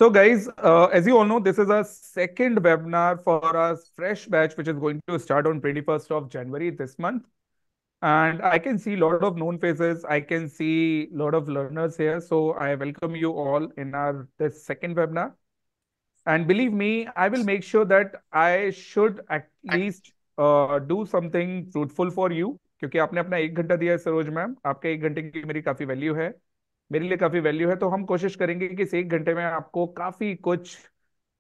So, guys, as you all know, this is our second webinar for our fresh batch, which is going to start on 21st of January this month. And I can see a lot of known faces. I can see a lot of learners here. So I welcome you all in our this second webinar. And believe me, I will make sure that I should at least do something fruitful for you. क्योंकि आपने अपना 1 घंटा दिया है Saroj ma'am, आपके 1 घंटे की मेरी काफी वैल्यू है, मेरे लिए काफी वैल्यू है। तो हम कोशिश करेंगे कि इस 1 घंटे में आपको काफी कुछ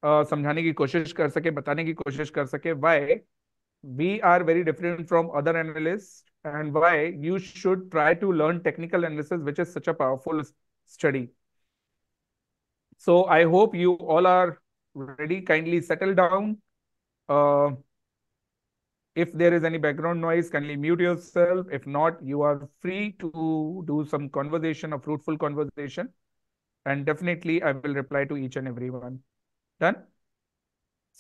समझाने की कोशिश कर सके, बताने की कोशिश कर सके why we are very different from other analyst and why you should try to learn technical analysis which is such a powerful study. So I hope you all are ready. Kindly settle down. Uh, if there is any background noise, kindly mute yourself. If not, you are free to do some conversation, a fruitful conversation, and definitely I will reply to each and every one. Done?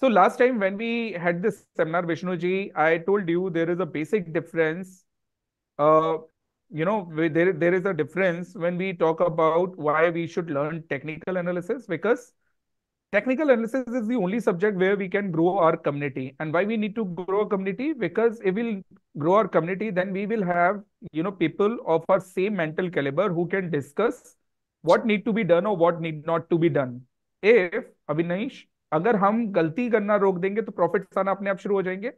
So last time when we had this seminar, Vishnu ji, I told you there is a basic difference. Uh, there is a difference when we talk about why we should learn technical analysis, because technical analysis is the only subject where we can grow our community. And why we need to grow a community? Because if we'll grow our community, then we will have, people of our same mental caliber who can discuss what need to be done or what need not to be done. If Avinash, अगर हम गलती करना रोक देंगे तो profits आना अपने आप शुरू हो जाएंगे.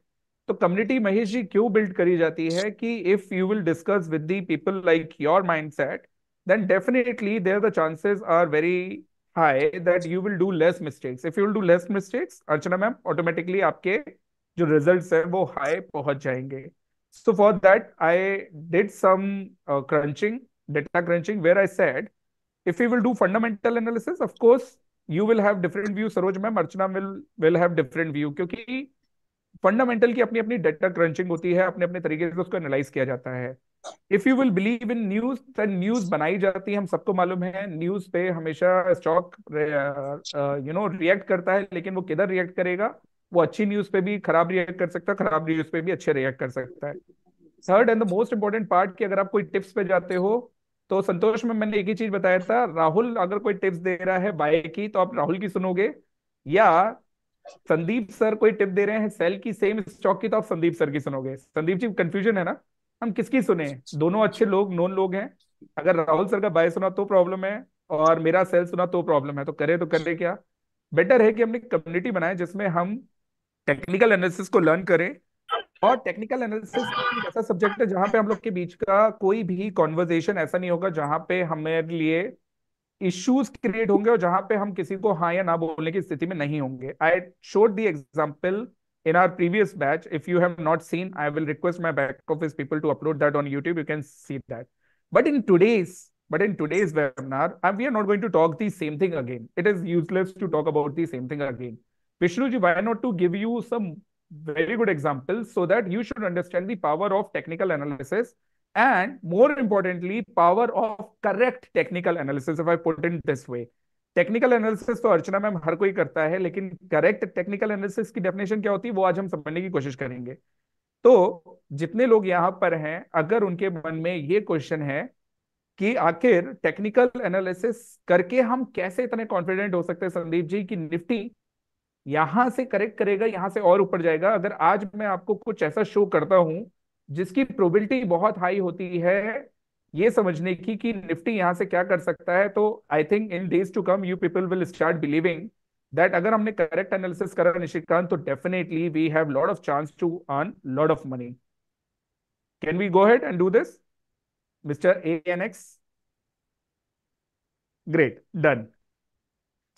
तो कम्युनिटी महेश जी क्यों बिल्ड करी जाती है कि if you will discuss with the people like your mindset, then definitely there the chances are very high that you will do less mistakes. If you will do less mistakes, Archana ma'am, automatically आपके जो results है वो high पहुंच जाएंगे. So for that I did some crunching, data crunching, where I said if you will do fundamental analysis, of course you will have different view. Saroj ma'am, Archana will have different view, क्योंकि fundamental की अपनी अपनी data crutching होती है, अपने अपने तरीके से उसको एनालाइज किया जाता है. If you will believe in news, तो न्यूज बनाई जाती है, हम सबको मालूम है न्यूज पे हमेशा स्टॉक रिएक्ट करता है, लेकिन वो किधर रिएक्ट करेगा? वो अच्छी न्यूज पे भी खराब रिएक्ट कर सकता है, खराब न्यूज पे भी अच्छे रिएक्ट कर सकता है. Third and the most important part, कि अगर आप कोई टिप्स पे जाते हो, तो संतोष में मैंने एक ही चीज बताया था, राहुल अगर कोई टिप्स दे रहा है बाय की, तो आप राहुल की सुनोगे, या संदीप सर कोई टिप दे रहे हैं सेल की सेम स्टॉक की, तो आप संदीप सर की सुनोगे. संदीप जी, कंफ्यूजन है ना? हम किसकी सुने? दोनों अच्छे लोग, नोन लोग हैं. अगर राहुल सर का बाय सुना तो प्रॉब्लम है, और मेरा सेल सुना तो प्रॉब्लम है. तो करे क्या? बेटर है कि हमने कम्युनिटी बनाए जिसमें हम टेक्निकल एनालिसिस को लर्न करें. और टेक्निकल एनालिसिस एक ऐसा सब्जेक्ट है जहां पे हम लोग के बीच का कोई भी कॉन्वर्जेशन ऐसा नहीं होगा जहां पे हमारे लिए इश्यूज क्रिएट होंगे, और जहां पे हम किसी को हाँ या ना बोलने की स्थिति में नहीं होंगे. I showed the example in our previous batch. If you have not seen, I will request my back office people to upload that on YouTube. You can see that. But in today's webinar, we are not going to talk the same thing again. It is useless to talk about the same thing again. Vishnu ji, why not to give you some very good examples so that you should understand the power of technical analysis, and more importantly power of correct technical analysis, if I put it this way. Technical analysis तो अर्चना ma'am हर कोई करता है, लेकिन correct technical analysis की definition क्या होती है वो आज हम समझने की कोशिश करेंगे. तो जितने लोग यहाँ पर हैं, अगर उनके मन में ये क्वेश्चन है कि आखिर टेक्निकल एनालिसिस करके हम कैसे इतने कॉन्फिडेंट हो सकते हैं संदीप जी की निफ्टी यहां से करेक्ट करेगा, यहां से और ऊपर जाएगा, अगर आज मैं आपको कुछ ऐसा शो करता हूं जिसकी प्रोबेबिलिटी बहुत हाई होती है ये समझने की कि निफ्टी यहां से क्या कर सकता है, तो I think in days to come you people will start believing that अगर हमने करेक्ट एनालिसिस करा निशिकांत, तो definitely we have lot of chance to earn lot of money. Can we go ahead and do this, mister A N X? Great, done.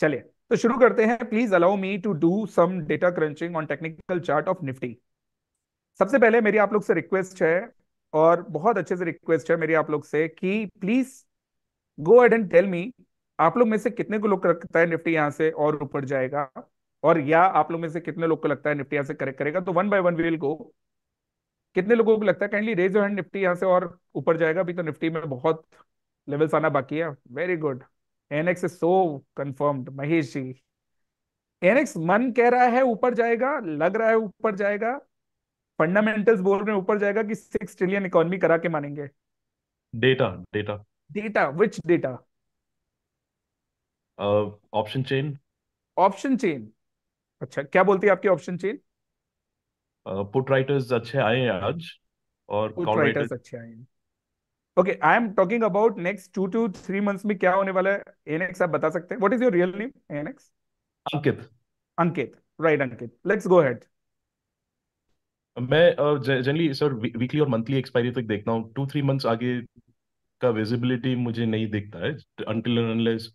चलिए तो शुरू करते हैं. Please allow me to do some data crunching on technical chart of Nifty. सबसे पहले मेरी आप लोग से रिक्वेस्ट है, और बहुत अच्छे से रिक्वेस्ट है मेरी आप लोग से, कि please go ahead and tell me, आप लोग में से कितने को लोग लगता है निफ्टी यहां से और ऊपर जाएगा, और या आप लोग में से कितने लोग को लगता है निफ्टी यहां से करेक्ट करेगा. तो one by one we will go. कितने लोगों को लगता है? Kindly raise your hand, Nifty यहां से और ऊपर जाएगा. अभी तो निफ्टी में बहुत लेवल्स आना बाकी है. Very good. NX is so confirmed. Mahesh ji, NX मन कह रहा है ऊपर जाएगा, लग रहा है ऊपर जाएगा, फंडामेंटल्स बोल रहे हैं ऊपर जाएगा, कि 6 ट्रिलियन इकोनॉमी करा के मानेंगे? Data data data, which data? Option chain. Option chain. अच्छा, क्या बोलती है आपकी ऑप्शन चेन? पुट राइटर्स अच्छे आए हैं आज, और पुट कॉल राइटर्स। राइटर्स अच्छे आए हैं। Okay, I am talking about next 2 to 3 months में क्या होने वाला है। एनएक्स, आप बता सकते हैं? What is your real name NX? Ankit. Ankit. Right Ankit, let's go ahead. मैं जनरली सर वीकली और मंथली एक्सपायरी तक देखता हूँ, 2-3 मंथ्स आगे का विजिबिलिटी मुझे नहीं दिखता है, अनटिल अनलेस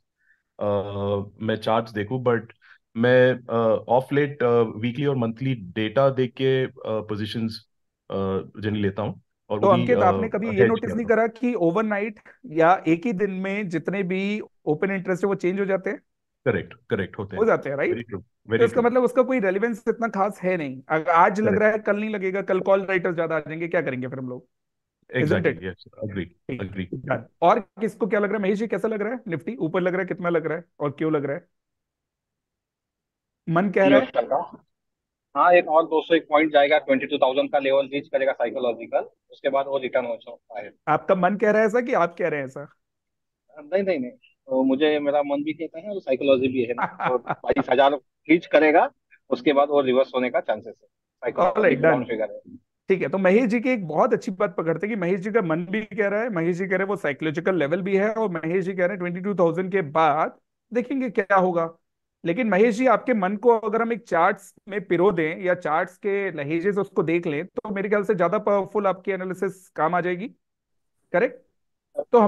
मैं चार्ट्स देखूं। बट मैं ऑफ लेट वीकली और मंथली डेटा देख के पोजीशंस जनरली लेता हूँ, और तो वो भी अंकित, आपने कभी ये हेज नोटिस नहीं करता हूँ। करा कि ओवरनाइट या एक ही दिन में जितने भी ओपन इंटरेस्ट है वो चेंज हो जाते हैं? करेक्ट, करेक्ट होते हो हैं। जाते हैं, राइट? Very true. तो वेरी इसका ट्रू। मतलब उसका कोई रेलेवेंस इतना खास है नहीं। अगर आज लग रहा करेक्ट। है कल नहीं लगेगा, कल कॉल राइटर्स ज्यादा आ जाएंगे, क्या करेंगे फिर हम लोग? Isn't exactly, it? Yes, agree. ठीक। अग्री। डन। और किसको क्या लग रहा है? महेश जी, कैसा लग रहा है? निफ्टी ऊपर लग रहा है? कितना लग रहा है और क्यों लग रहा है? मन कह रहा न्यूज है। कर रहा हूँ। हाँ, एक और 201 पॉइंट जाएगा, 22,000 का लेवल रीच करेगा साइकोलॉजिकल, उसके बाद वो रिटर्न हो सकता है। आपका मन कह रहा है ऐसा कि आप कह रहे हैं ऐसा? नहीं नहीं नहीं, तो मुझे मेरा मन भी कहता है और साइकोलॉजी भी है ना, तो 22,000 रीच करेगा, उसके बाद वो रिवर्स होने का चांसेस है। Psychologic alright, done. Ground figure है। ठीक है, तो महेश जी की एक बहुत अच्छी बात पकड़ते हैं कि महेश जी का मन भी कह रहा है, महेश जी कह रहे हैं वो साइकोलॉजिकल लेवल भी है, और महेश जी कह रहे हैं 22,000 के बाद देखेंगे क्या होगा। लेकिन महेश जी, आपके मन को अगर हम एक चार्ट्स में पिरो दें या चार्ट्स के लहेजे से उसको देख लें, तो मेरे ख्याल से ज्यादा पावरफुल आपकी एनालिसिस काम आ जाएगी। करेक्ट? तो राइट।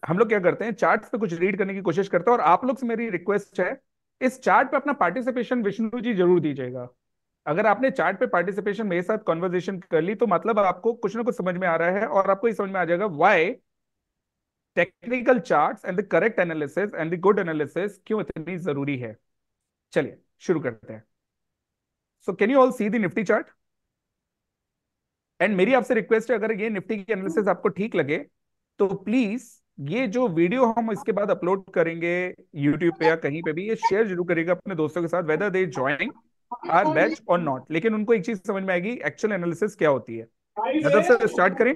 हम लोग क्या करते हैं, चार्ट्स पे कुछ रीड करने की कोशिश करते हैं, और आप लोग से मेरी रिक्वेस्ट है, इस चार्ट पे अपना पार्टिसिपेशन विष्णु जी जरूर दीजिएगा। अगर आपने चार्ट पे पार्टिसिपेशन मेरे साथ कॉन्वर्जेशन कर ली, तो मतलब आपको कुछ ना कुछ समझ में आ रहा है, और आपको ये समझ में आ जाएगा why technical charts and the correct analysis and the good analysis क्यों इतनी जरूरी है। चलिए शुरू करते हैं। So can you all see the Nifty chart? And मेरी आपसे रिक्वेस्ट है, अगर ये निफ्टी की एनालिसिस आपको ठीक लगे, तो प्लीज ये जो वीडियो हम इसके बाद अपलोड करेंगे यूट्यूब पे या कहीं पे भी, ये शेयर जरूर करेगा अपने दोस्तों के साथ, whether they join are batch और नॉट। लेकिन उनको एक चीज समझ में आएगी, एक्चुअल एनालिसिस क्या होती है। नदर से स्टार्ट करें?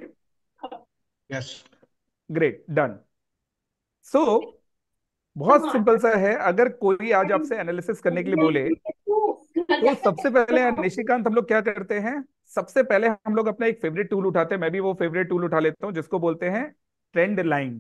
यस। Great, done. सो बहुत सिंपल सा है, अगर कोई आज आपसे एनालिसिस करने के लिए बोले, तो सबसे पहले निशिकांत हम लोग क्या करते हैं? सबसे पहले हम लोग अपना एक फेवरेट टूल उठाते हैं, मैं भी वो फेवरेट टूल उठा लेता हूं जिसको बोलते हैं ट्रेंड लाइन।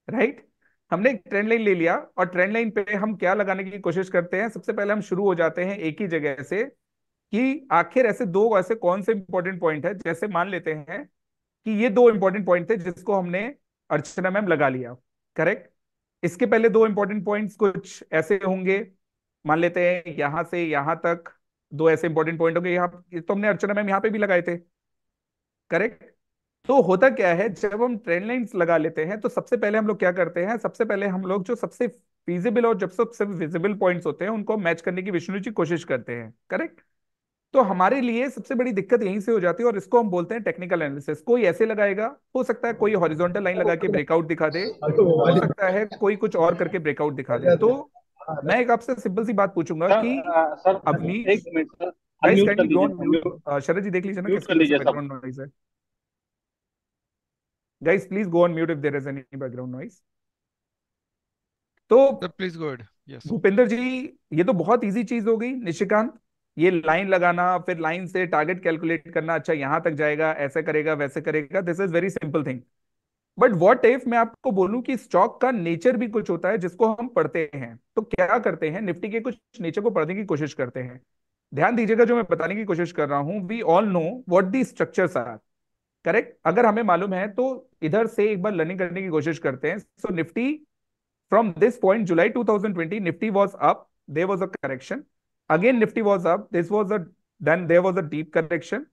राइट? हमने एक ट्रेंड लाइन ले लिया, और ट्रेंड लाइन पे हम क्या लगाने की कोशिश करते हैं? सबसे पहले हम शुरू हो जाते हैं एक ही जगह से, कि आखिर ऐसे दो ऐसे कौन से इंपॉर्टेंट पॉइंट है। जैसे मान लेते हैं कि ये दो इंपॉर्टेंट पॉइंट थे जिसको हमने अर्चना मैम लगा लिया। करेक्ट? इसके पहले दो इंपॉर्टेंट पॉइंट्स कुछ ऐसे होंगे, मान लेते हैं यहां से यहां तक दो ऐसे इंपॉर्टेंट पॉइंट होंगे, यहाँ तो हमने अर्चना मैम यहाँ पे भी लगाए थे। करेक्ट? तो होता क्या है, जब हम ट्रेंड लाइंस लगा लेते हैं, तो सबसे पहले हम लोग क्या करते हैं, सबसे पहले हम लोग जो सबसे फीजिबल और जब सबसे विजिबल पॉइंट्स होते हैं उनको मैच करने की विष्णु जी कोशिश करते हैं। करेक्ट? तो हमारे लिए सबसे बड़ी दिक्कत यहीं से हो जाती है, और इसको हम बोलते हैं टेक्निकल एनालिसिस। कोई ऐसे लगाएगा, हो सकता है कोई हॉरिजॉन्टल लाइन लगा के ब्रेकआउट दिखा दे, हो सकता है कोई कुछ और करके ब्रेकआउट दिखा दे। तो मैं एक आपसे सिंपल सी बात पूछूंगा सर, कि सर एक Avneesh, minute sir, guys unmute कर काइंडली लीजिए, don't mute. Mute Sharad ji देख लीजिए ना म्यूट किसकी कर वजह से लीजिए सब। बैकग्राउंड नॉइज है। Guys please go on mute if there is any background noise. तो sir please go ahead. Yes. Bhupendra ji, ये तो बहुत इजी चीज हो गई। निशिकांत, ये लाइन लगाना, फिर लाइन से टारगेट कैलकुलेट करना, अच्छा यहां तक जाएगा, ऐसे करेगा, वैसे करेगा, this is very simple thing. But what if मैं आपको बोलूं कि स्टॉक का नेचर भी कुछ होता है जिसको हम पढ़ते हैं, तो क्या करते हैं, निफ्टी के कुछ नेचर को पढ़ने की कोशिश करते हैं। ध्यान दीजिएगा जो मैं बताने की कोशिश कर रहा हूं, we all know what the structures are. Correct? अगर हमें मालूम है तो इधर से एक बार लर्निंग करने की कोशिश करते हैं। सो Nifty from this point, July 2020, Nifty was up. There was a correction. Again, Nifty was up. Then there was a deep correction.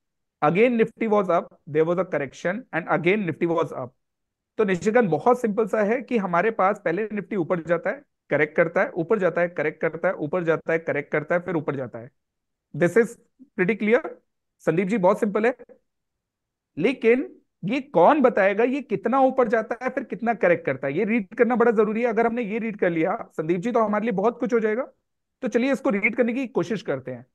Again, Nifty was up. There was a correction, and again Nifty was up. तो निशिकांत, बहुत simple सा है कि हमारे पास पहले Nifty ऊपर जाता है, करेक्ट करता है, ऊपर जाता है, करेक्ट करता है, ऊपर जाता है, करेक्ट करता है, फिर ऊपर जाता है। This is pretty clear? Sandeep ji, बहुत सिंपल है। लेकिन ये कौन बताएगा ये कितना ऊपर जाता है फिर कितना करेक्ट करता है? ये रीड करना बड़ा जरूरी है। अगर हमने ये रीड कर लिया संदीप जी, तो हमारे लिए बहुत कुछ हो जाएगा। तो चलिए इसको रीड करने की कोशिश करते हैं।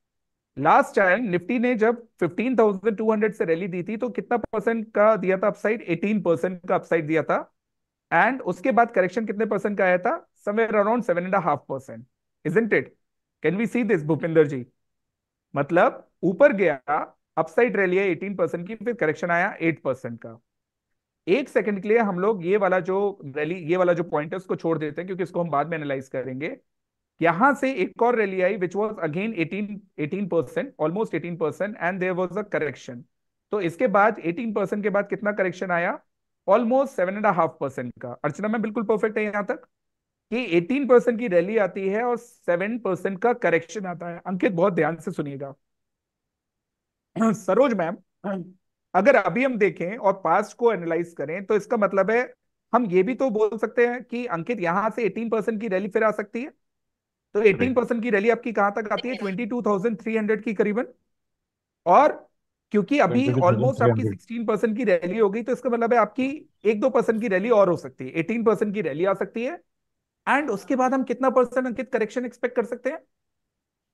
लास्ट टाइम निफ्टी ने जब 15,200 से रैली दी थी, तो कितना परसेंट का दिया था अपसाइड? 18% का अपसाइड दिया था। एंड उसके बाद करेक्शन कितने परसेंट का आया था? Somewhere around 7.5%. Isn't it? Can we see this Bhupinder ji? मतलब ऊपर गया, अपसाइड रैली है 18% की, फिर करेक्शन आया 8% का. एक सेकंड के लिए हम लोग ये वाला जो रैली, ये वाला जो पॉइंट है उसको छोड़ देते हैं, क्योंकि इसको हम बाद में एनालाइज करेंगे. यहां से एक और रैली आई which was again 18%, almost 18%, and there was a correction. तो इसके बाद 18% के बाद कितना करेक्शन आया? ऑलमोस्ट 7.5% का. अर्चना मैम बिल्कुल परफेक्ट है यहां तक कि 18% की रैली आती है और 7% का करेक्शन आता है. अंकित बहुत ध्यान से सुनिएगा. सरोज मैम, अगर अभी हम देखें और पास्ट को एनालाइज करें तो इसका मतलब है हम ये भी तो बोल सकते हैं कि अंकित यहां से 18% की रैली फिर आ सकती है. तो 18% की रैली आपकी कहां तक आती है? 22,300 की करीबन. और क्योंकि अभी ऑलमोस्ट आपकी 22,300. 16% की रैली हो गई, तो इसका मतलब है आपकी 1-2% की रैली और हो सकती है. 18% की रैली आ सकती है. एंड उसके बाद हम कितना परसेंट अंकित करेक्शन एक्सपेक्ट कर सकते हैं?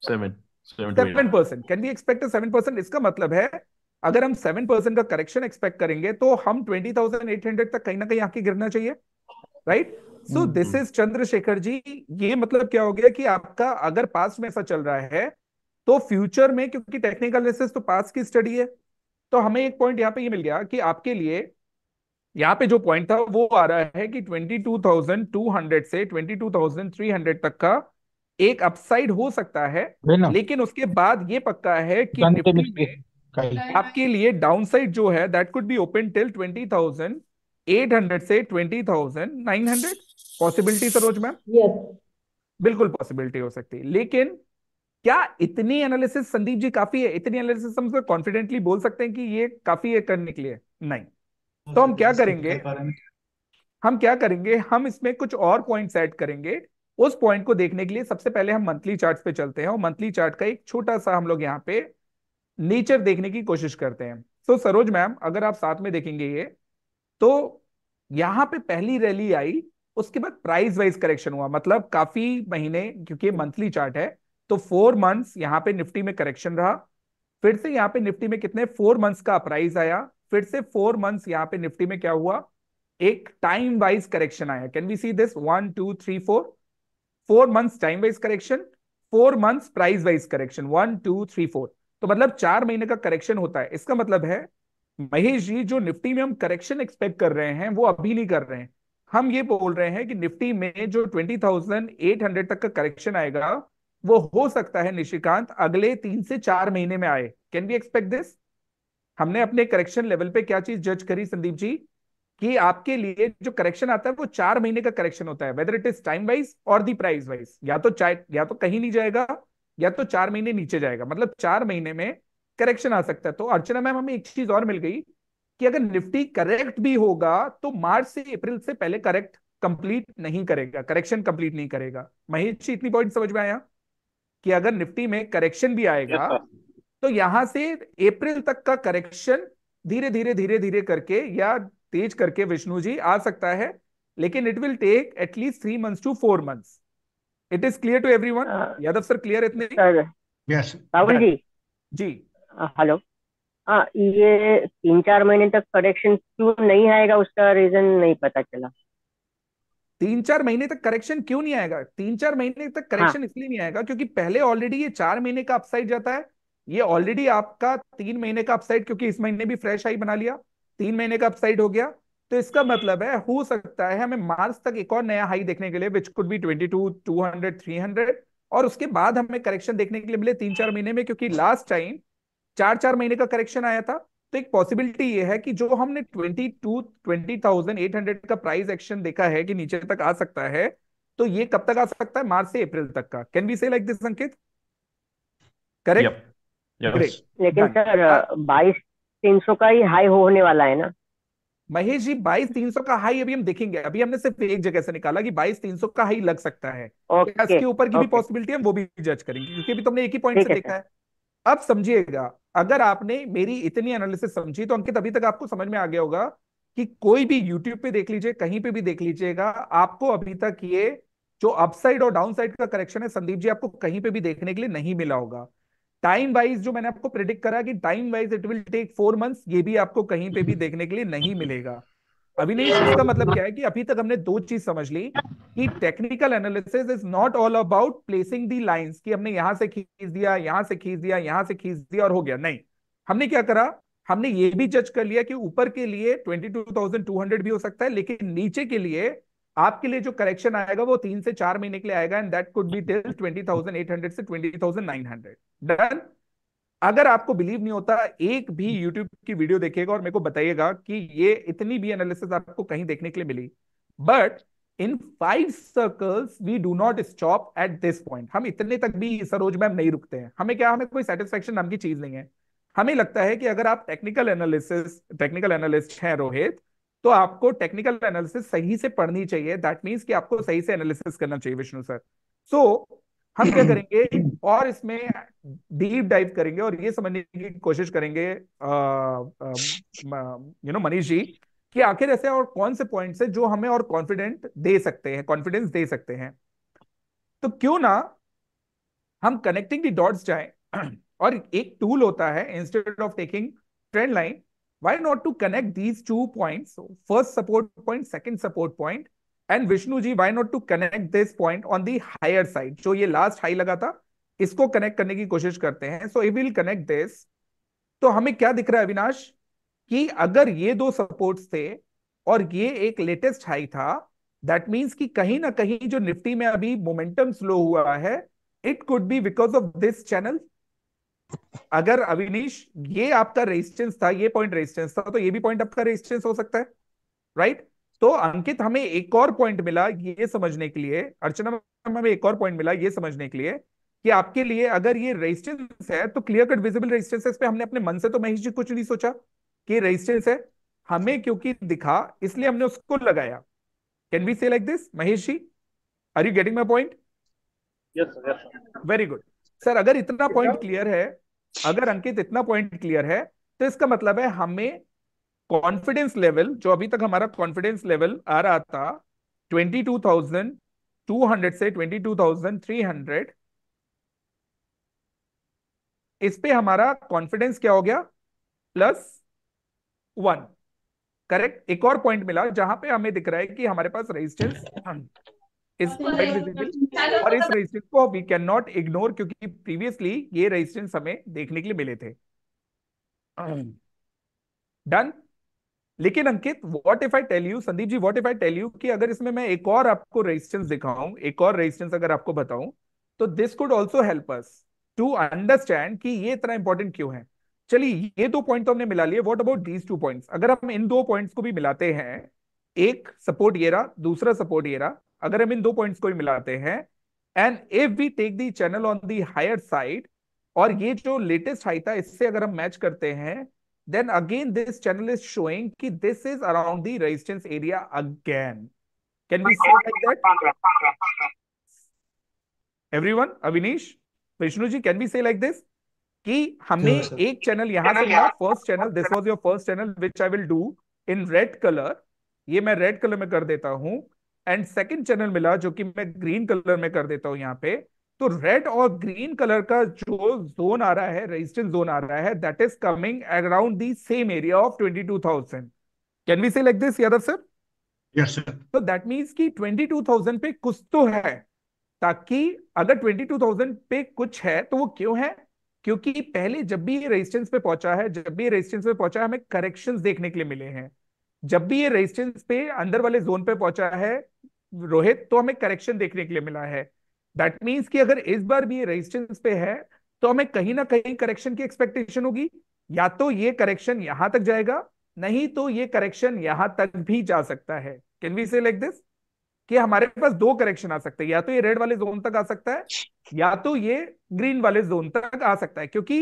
7%. Can be expect 7%? इसका मतलब है अगर हम 7% का करेक्शन एक्सपेक्ट करेंगे तो हम 20,800 तक कहीं ना कहीं आके गिरना चाहिए. Right? So this is Chandrashekhar ji. ये मतलब क्या हो गया कि आपका अगर पास्ट में ऐसा चल रहा है तो फ्यूचर में, क्योंकि टेक्निकल एनालिसिस तो पास्ट की स्टडी है, तो हमें एक पॉइंट यहाँ पे ये मिल गया कि आपके लिए यहाँ पे जो पॉइंट था वो आ रहा है कि 22,200 से 22,300 तक का एक अपसाइड हो सकता है. लेकिन उसके बाद ये पक्का है कि निफ्टी में आपके लिए डाउनसाइड जो है that could be open till 20,800 से 20,900. Possibility Saroj ma'am? यस. बिल्कुल पॉसिबिलिटी हो सकती है. लेकिन क्या इतनी एनालिसिस संदीप जी काफी है? इतनी एनालिसिस हम कॉन्फिडेंटली बोल सकते हैं कि ये काफी है करने के लिए? नहीं. तो हम क्या करेंगे, हम इसमें कुछ और पॉइंट्स ऐड करेंगे. उस पॉइंट को देखने के लिए सबसे पहले हम मंथली चार्ट पे चलते हैं और मंथली चार्ट का एक छोटा सा हम लोग यहाँ पे नेचर देखने की कोशिश करते हैं. सो सरोज मैम, अगर आप साथ में देखेंगे ये, तो यहां पे पहली रैली आई, उसके बाद प्राइस वाइज करेक्शन हुआ. मतलब काफी महीने, क्योंकि मंथली चार्ट है, तो 4 मंथ्स यहाँ पे निफ्टी में करेक्शन रहा. फिर से यहाँ पे निफ्टी में कितने 4 मंथ्स का प्राइस आया. फिर से 4 मंथ्स यहाँ पे निफ्टी में क्या हुआ? एक टाइम वाइज करेक्शन आया. Can we see this? 1 2 3 4. 4 months time wise correction, 4 months price wise correction. 1 2 3 4. तो मतलब 4 महीने का करेक्शन होता है. इसका मतलब है महेश जी, जो निफ्टी में हम करेक्शन एक्सपेक्ट कर रहे हैं वो अभी नहीं कर रहे हैं. हम ये बोल रहे हैं कि निफ्टी में जो 20,800 तक का करेक्शन आएगा वो हो सकता है निशिकांत अगले 3 से 4 महीने में आए. Can we expect this? हमने अपने करेक्शन लेवल पे क्या चीज जज करी संदीप जी? कि आपके लिए जो करेक्शन आता है वो 4 महीने का करेक्शन होता है, whether it is time wise और दी प्राइस वाइज. या तो कहीं नहीं जाएगा, या तो 4 महीने नीचे जाएगा. मतलब 4 महीने में करेक्शन आ सकता है. तो अर्चना मैम, हमें एक चीज और मिल गई कि अगर निफ्टी करेक्ट भी होगा तो मार्च से अप्रैल से पहले करेक्ट कंप्लीट नहीं करेगा, करेक्शन कंप्लीट नहीं करेगा. महेश जी, इतनी पॉइंट समझ में आया कि अगर निफ्टी में करेक्शन भी यस आएगा सर. तो यहां से अप्रैल तक का करेक्शन धीरे धीरे धीरे धीरे करके या तेज करके विष्णु जी आ सकता है. लेकिन it will take at least 3 months to 4 months. It is clear to everyone? Yadav sir, clear इतने? Sir, Yes. राहुल जी. जी. हेलो. हाँ, ये 3-4 महीने तक करेक्शन क्यों नहीं आएगा, उसका रीजन नहीं पता चला. 3-4 महीने तक करेक्शन क्यों नहीं आएगा? 3-4 महीने तक हाँ. करेक्शन इसलिए नहीं आएगा क्योंकि पहले ऑलरेडी ये 4 महीने का अपसाइड जाता है. ये ऑलरेडी आपका 3 महीने का अपसाइड, क्योंकि इस महीने भी फ्रेश हाई बना लिया, 3 महीने का अपसाइड हो गया. तो इसका मतलब है हो सकता है हमें मार्च तक एक और नया हाई देखने के लिए, विच कुड बी 22,200, 300. और उसके बाद हमें करेक्शन देखने के लिए मिले 3-4 महीने में, क्योंकि लास्ट टाइम 4-4 महीने का करेक्शन आया था. तो एक पॉसिबिलिटी ये है कि जो हमने 20,800 का प्राइस एक्शन देखा है कि नीचे तक आ सकता है, तो ये कब तक आ सकता है? मार्च से अप्रैल तक का. कैन बी से like this Ankit? Correct? Yep. Yep. Great. लेकिन डन. सर, 22,300 का ही हाई होने वाला है ना. महेश जी, 22,300 का हाई अभी हम देखेंगे. अभी हमने सिर्फ एक जगह से निकाला कि 22,300 का हाई लग सकता है. क्या ओके. इसके ऊपर की भी ओके. पॉसिबिलिटी है? वो भी जज करेंगे, क्योंकि अभी तुमने एक ही पॉइंट से ठीक है देखा सर. है. अब समझिएगा, अगर आपने मेरी इतनी एनालिसिस समझी तो अंकित अभी तक आपको समझ में आ गया होगा कि कोई भी यूट्यूब पे देख लीजिए, कहीं पे भी देख लीजिएगा, आपको अभी तक ये जो अपसाइड और डाउन साइड का करेक्शन है संदीप जी, आपको कहीं पे भी देखने के लिए नहीं मिला होगा. टाइम वाइज जो मैंने आपको प्रिडिक्ट करा कि time wise it will take 4 months, ये भी आपको कहीं पे भी देखने के लिए नहीं मिलेगा. अविनेश, इसका मतलब क्या है कि अभी तक हमने दो चीज समझ ली कि technical analysis is not all about placing the lines, कि हमने यहां से खींच दिया, यहां से खींच दिया, यहां से खींच दिया और हो गया। नहीं, हमने क्या करा, हमने ये भी जज कर लिया कि ऊपर के लिए 22,200 भी हो सकता है, लेकिन नीचे के लिए आपके लिए जो करेक्शन आएगा वो 3 से 4 महीने के लिए आएगा, and that could be till 20,800 से 20,900। डन। अगर आपको बिलीव नहीं होता, एक भी यूट्यूब की वीडियो देखिएगा और मेरे को बताइएगा कि ये इतनी भी एनालिसिस आपको कहीं देखने के लिए मिली। But in 5 circles we do not stop at this point. हम इतने तक भी सरोज मैम नहीं रुकते हैं। हमें क्या, हमें कोई सेटिस्फेक्शन नाम की चीज नहीं है। हमें लगता है कि अगर आप टेक्निकल एनालिस्ट हैं रोहित, तो आपको टेक्निकल एनालिसिस सही से पढ़नी चाहिए। दैट मीन्स कि आपको सही से एनालिसिस करना चाहिए विष्णु सर। सो हम क्या करेंगे, और इसमें डीप डाइव करेंगे और ये समझने की कोशिश करेंगे मनीष जी, कि आखिर ऐसे और कौन से पॉइंट्स है जो हमें और कॉन्फिडेंस दे सकते हैं। तो क्यों ना हम कनेक्टिंग द डॉट्स जाएं और एक टूल होता है, instead of taking trend line, why not to connect these 2 points, first support point, second support point, and Vishnu ji why not to connect this point on the higher side, जो ये last high लगा था, इसको connect करने की कोशिश करते हैं। So if will connect this, तो हमें क्या दिख रहा है अविनाश, कि अगर ये दो सपोर्ट्स थे और ये एक लेटेस्ट हाई था, दैट मींस कि कहीं ना कहीं जो निफ्टी में अभी मोमेंटम स्लो हुआ है, it could be because of this channel. अगर अविनीश ये आपका रेजिस्टेंस था, ये पॉइंट रेजिस्टेंस था, तो ये भी पॉइंट आपका रेजिस्टेंस हो सकता है, राइट? तो अंकित, हमें एक और पॉइंट मिला ये समझने के लिए, अर्चना मैम हमें एक और पॉइंट मिला ये समझने के लिए कि आपके लिए अगर ये रेजिस्टेंस है तो क्लियर कट विजिबल रेजिस्टेंस है। इस पे हमने अपने मन से तो महेश जी कुछ नहीं सोचा कि रेजिस्टेंस है, हमें क्योंकि दिखा इसलिए हमने उसको लगाया। Can we say like this Mahesh ji? Are you getting my point? Yes sir, yes sir. Very good sir. अगर इतना पॉइंट क्लियर है, अगर अंकित इतना पॉइंट क्लियर है, तो इसका मतलब है हमें कॉन्फिडेंस लेवल, जो अभी तक हमारा कॉन्फिडेंस लेवल आ रहा था 22,200 से 22,300, इस पे हमारा कॉन्फिडेंस क्या हो गया? +1। करेक्ट। एक और पॉइंट मिला जहां पे हमें दिख रहा है कि हमारे पास रेजिस्टेंस इज क्वाइट विजिबल, और इस रेजिस्टेंस को वी कैन नॉट इग्नोर, क्योंकि प्रीवियसली ये रेजिस्टेंस हमें देखने के लिए मिले थे। डन। लेकिन Ankit, what if I tell you, Sandeep ji what if I tell you कि अगर इसमें मैं एक और आपको रेजिस्टेंस दिखाऊं, एक और रेजिस्टेंस अगर आपको बताऊं, तो this could also help us to understand कि ये इतना इंपॉर्टेंट क्यों है। चलिए, ये 2 पॉइंट तो हमने मिला लिए। What about these 2 points? अगर हम इन 2 पॉइंट्स को भी मिलाते हैं, एक सपोर्ट ये रहा, दूसरा सपोर्ट ये रहा, अगर हम इन 2 पॉइंट्स को भी मिलाते हैं, and if we take the channel on the higher side, और ये जो लेटेस्ट हाई था इससे अगर हम मैच करते हैं, then again this channel is showing कि this is around the resistance area again. Can we say like that? Everyone, Avinish, Vishnu ji, can we say like this? कि हमें एक चैनल यहां से मिला, first channel, this was your first channel which I will do in red colour, ये मैं red colour में कर देता हूं, एंड सेकंड चैनल मिला जो कि मैं ग्रीन कलर में कर देता हूं यहां पे। तो रेड और ग्रीन कलर का जो जोन आ रहा है, रेजिस्टेंस जोन आ रहा है, that is coming around the same area of 22,000। Can we say like this Yadav sir? Yes sir. तो दैट मीन्स कि 22,000 पे कुछ तो है, ताकि अगर 22,000 पे कुछ है तो वो क्यों है? क्योंकि पहले जब भी ये रेजिस्टेंस पे पहुंचा है, जब भी ये रेजिस्टेंस पे पहुंचा है, हमें करेक्शंस देखने के लिए मिले हैं। जब भी ये रेजिस्टेंस पे अंदर वाले जोन पे पहुंचा है रोहित, तो हमें करेक्शन देखने के लिए मिला है। दैट मीन्स कि अगर इस बार भी ये रेजिस्टेंस पे है, तो हमें कहीं ना कहीं करेक्शन की एक्सपेक्टेशन होगी। या तो ये करेक्शन यहां तक जाएगा, नहीं तो ये करेक्शन यहां तक भी जा सकता है। Can we say like this कि हमारे पास 2 करेक्शन आ सकते हैं, या तो ये रेड वाले जोन तक आ सकता है, या तो ये ग्रीन वाले जोन तक आ सकता है। क्योंकि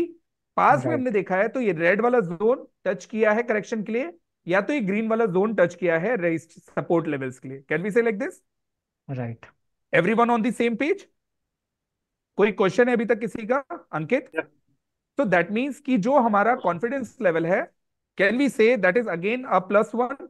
पास में हमने देखा है तो ये रेड वाला जोन टच किया है करेक्शन के लिए, या तो ये ग्रीन वाला जोन टच किया है रेस्ट सपोर्ट लेवल्स के लिए। Can we say like this? Right. Everyone on the same page? कोई क्वेश्चन है अभी तक किसी का अंकित? तो दैट मीन्स कि जो हमारा कॉन्फिडेंस लेवल है, can we say that is again a +1।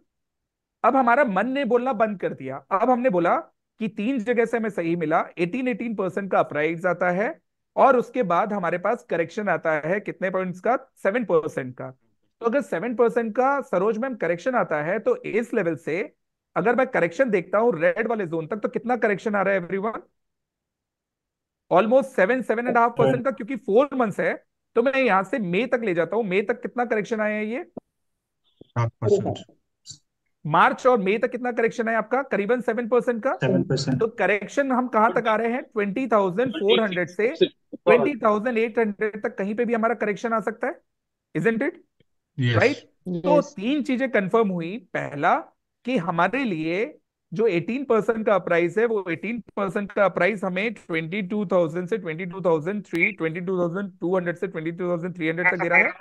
अब हमारा मन ने बोलना बंद कर दिया। अब हमने बोला कि 3 जगह से हमें सही मिला, 18% का अपराइज आता है, और उसके बाद हमारे पास करेक्शन आता है कितने पॉइंट्स का? 7% का। तो अगर 7% का सरोज मैम करेक्शन आता है, तो इस लेवल से अगर मैं करेक्शन देखता हूं रेड वाले जोन तक, तो कितना करेक्शन आ रहा है एवरीवन? ऑलमोस्ट 7.5% का, क्योंकि 4 मंथ्स है। तो मैं यहां से मई तक ले जाता हूं, मई तक कितना करेक्शन आया है ये? 7%। मार्च और मई तक कितना करेक्शन है आपका? करीबन 7% का। 7%। तो करेक्शन हम कहां तक आ रहे हैं? 20,400 से 20,800 तक कहीं पे भी हमारा करेक्शन आ सकता है, इजंट इट? यस। राइट। तो Yes. 3 चीजें कंफर्म हुई। पहला, कि हमारे लिए जो 18% का प्राइस है, वो 18% का प्राइस हमें 22,000 से 22,200 से 22,300 तक दे रहा है।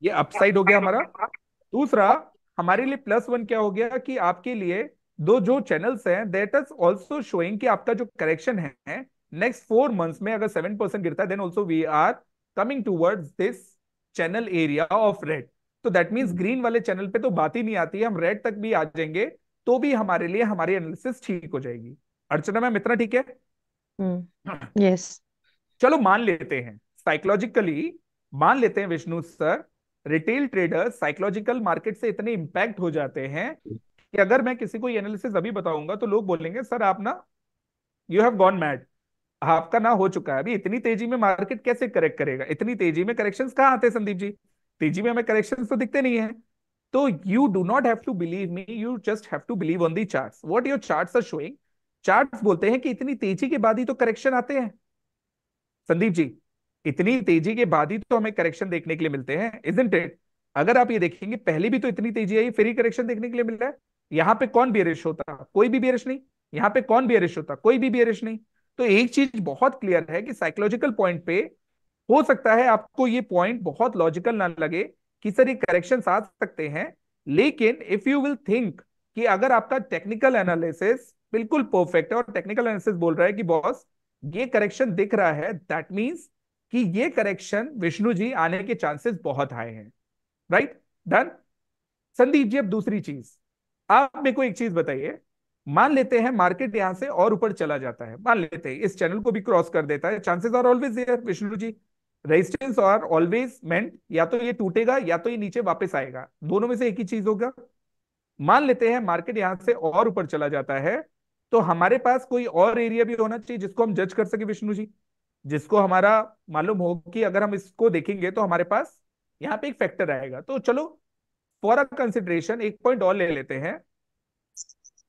ये अपसाइड हो गया हमारा। दूसरा, हमारे लिए +1 क्या हो गया कि आपके लिए दो जो चैनल्स हैं, दैट इज ऑल्सो शोइंग कि आपका जो करेक्शन है नेक्स्ट 4 मंथ्स में अगर 7% गिरता है, then also we are coming towards this channel area of red. तो दैट मीन्स ग्रीन वाले चैनल पे तो बात ही नहीं आती है, हम रेड तक भी आ जाएंगे तो भी हमारे लिए हमारी एनालिसिस ठीक हो जाएगी। अर्चना मैम, इतना ठीक है? Hmm. Yes. चलो मान लेते हैं साइकोलॉजिकली, मान लेते हैं Vishnu sir, retail traders psychological market से इतने इंपैक्ट हो जाते हैं कि अगर मैं किसी को ये एनालिसिस अभी बताऊंगा तो लोग बोलेंगे सर आप ना, यू हैव गॉन मैड, आपका ना हो चुका है। अभी इतनी तेजी में मार्केट कैसे करेक्ट करेगा? इतनी तेजी में करेक्शंस कहाँ आते हैं संदीप जी? तेजी में हमें करेक्शंस तो दिखते नहीं है। तो you do not have to believe me, you just have to believe on the charts, what your charts are showing. Charts बोलते हैं कि इतनी तेजी के बाद ही तो करेक्शन आते हैं संदीप जी, इतनी तेजी के बाद ही तो हमें करेक्शन देखने के लिए मिलते हैं, इजंट इट? अगर आप ये देखेंगे, पहले भी तो इतनी तेजी आई, फिर ही करेक्शन देखने के लिए मिल रहा है। यहाँ पे कौन बियरिश होता? कोई भी बियरिश नहीं। यहाँ पे कौन बियरिश होता? कोई भी बियरिश नहीं। तो एक चीज बहुत क्लियर है कि साइकोलॉजिकल पॉइंट पे हो सकता है आपको ये पॉइंट बहुत लॉजिकल ना लगे कि सर ये करेक्शन आ सकते हैं, लेकिन इफ यू विल थिंक कि अगर आपका टेक्निकल एनालिसिस बिल्कुल परफेक्ट है और टेक्निकल एनालिसिस बोल रहा है कि बॉस ये करेक्शन दिख रहा है, दैट मींस कि ये करेक्शन विष्णु जी आने के चांसेस बहुत हाई हैं। Right, done. संदीप जी, अब दूसरी चीज, आप मेरे को एक चीज बताइए। मान लेते हैं मार्केट यहां से और ऊपर चला जाता है, मान लेते हैं इस चैनल को भी क्रॉस कर देता है, chances are always there Vishnu ji. Resistance are always meant, या तो ये टूटेगा या तो ये नीचे वापस आएगा, दोनों में से एक ही चीज होगा। मान लेते हैं मार्केट यहां से और ऊपर चला जाता है, तो हमारे पास कोई और एरिया भी होना चाहिए जिसको हम जज कर सके विष्णु जी, जिसको हमारा मालूम हो कि अगर हम इसको देखेंगे तो हमारे पास यहाँ पे एक फैक्टर आएगा। तो चलो फॉर अ कंसिडरेशन एक पॉइंट और ले लेते हैं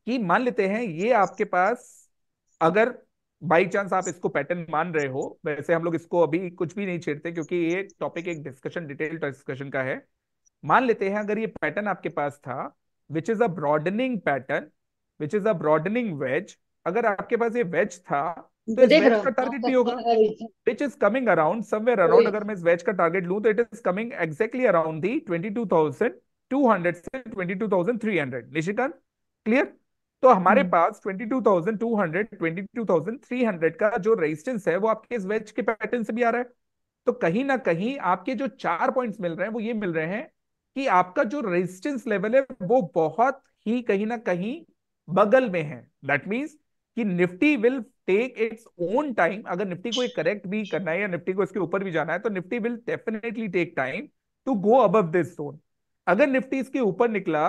कि मान लेते हैं ये आपके पास, अगर बाई चांस आप इसको पैटर्न मान रहे हो, वैसे हम लोग इसको अभी कुछ भी नहीं छेड़ते क्योंकि ये टॉपिक एक डिस्कशन, डिटेल डिस्कशन का है। मान लेते हैं अगर ये पैटर्न आपके पास था which is a broadening pattern, which is a broadening wedge, अगर आपके पास ये वेज था तो इस वेज का टारगेट भी होगा which is coming around somewhere around, अगर मैं इस वेज का टारगेट लूं तो it is coming exactly around the 22,200 से 22,300। निशिकांत, क्लियर? तो हमारे पास 22,200 22,300 का जो रेजिस्टेंस है वो आपके इस वेज के पैटर्न से भी आ रहा है। तो कहीं ना कहीं आपके जो 4 पॉइंट्स मिल रहे हैं वो ये मिल रहे हैं कि आपका जो रेजिस्टेंस लेवल है वो बहुत ही कहीं ना कहीं बगल में है। दैट मींस कि nifty will take its own time, अगर निफ्टी को करेक्ट भी करना है या निफ्टी को इसके ऊपर भी जाना है तो nifty will definitely take time to go above this zone. अगर निफ्टी इसके ऊपर निकला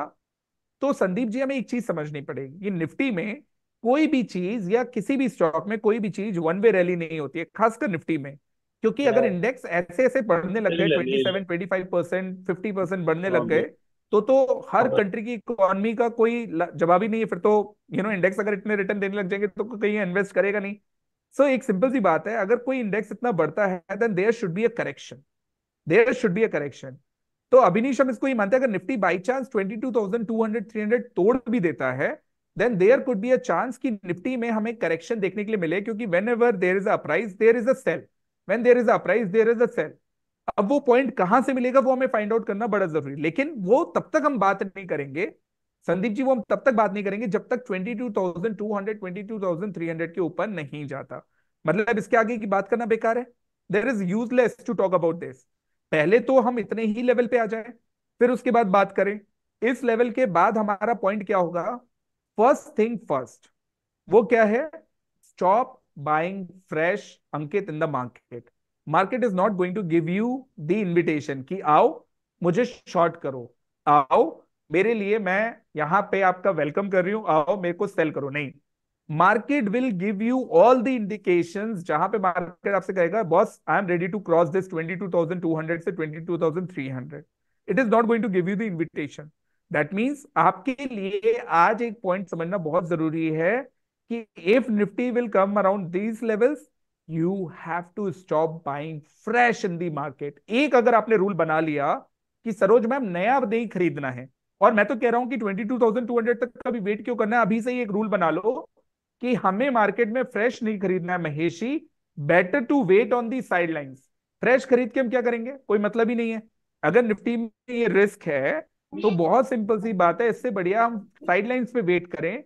तो संदीप जी हमें एक चीज समझनी पड़ेगी, कि निफ्टी में कोई भी चीज या किसी भी स्टॉक में कोई भी चीज वन वे रैली नहीं होती है, खासकर निफ्टी में। क्योंकि अगर इंडेक्स ऐसे ऐसे बढ़ने लग गए 27-25% 50% बढ़ने लग गए तो हर कंट्री की इकोनॉमी का कोई जवाब ही नहीं है फिर तो। इंडेक्स अगर इतने रिटर्न देने लग जाएंगे तो कहीं इन्वेस्ट करेगा नहीं। सो एक सिंपल सी बात है, अगर कोई इंडेक्स इतना बढ़ता है then there should be a correction, there should be a correction. तो अभिनीश हम इसको ही मानते हैं, अगर निफ्टी बाई चांस 22,200 300 तोड़ भी देता है then there could be a chance कि निफ्टी में हमें करेक्शन देखने के लिए मिले, क्योंकि whenever there is a price there is a sale, when there is a price there is a sale. अब वो पॉइंट कहां से मिलेगा वो हमें फाइंड आउट करना बड़ा जरूरी, लेकिन वो तब तक हम बात नहीं करेंगे संदीप जी, वो हम तब तक बात नहीं करेंगे जब तक 22,200 22,300 के ऊपर नहीं जाता। मतलब इसके आगे की बात करना बेकार है, there is useless to talk about this. पहले तो हम इतने ही लेवल पे आ जाए, फिर उसके बाद बात करें। इस लेवल के बाद हमारा पॉइंट क्या होगा? फर्स्ट थिंग फर्स्ट, वो क्या है? Stop buying fresh Ankit in the market. Market is not going to give you the invitation कि आओ मुझे शॉर्ट करो, आओ मेरे लिए, मैं यहाँ पे आपका वेलकम कर रही हूँ, आओ मेरे को सेल करो। नहीं, market will give you all the indications, जहां पे मार्केट आपसे कहेगा boss I am ready to cross this 22,200 से 22,300, it is not going to give you the invitation. That means आपके लिए आज एक पॉइंट समझना बहुत जरूरी है कि if nifty will come around these levels, you have to stop buying fresh in the market. एक अगर आपने रूल बना लिया कि सरोज मैम नया नहीं खरीदना है, और मैं तो कह रहा हूं कि 22,200 तक का भी वेट क्यों करना है, अभी से ही एक रूल बना लो कि हमें मार्केट में फ्रेश नहीं खरीदना है Maheshi, better to wait on the sidelines. Fresh खरीद के हम क्या करेंगे, कोई मतलब ही नहीं है। अगर निफ्टी में ये रिस्क है तो बहुत सिंपल सी बात है, इससे बढ़िया हम साइडलाइंस पे वेट करें।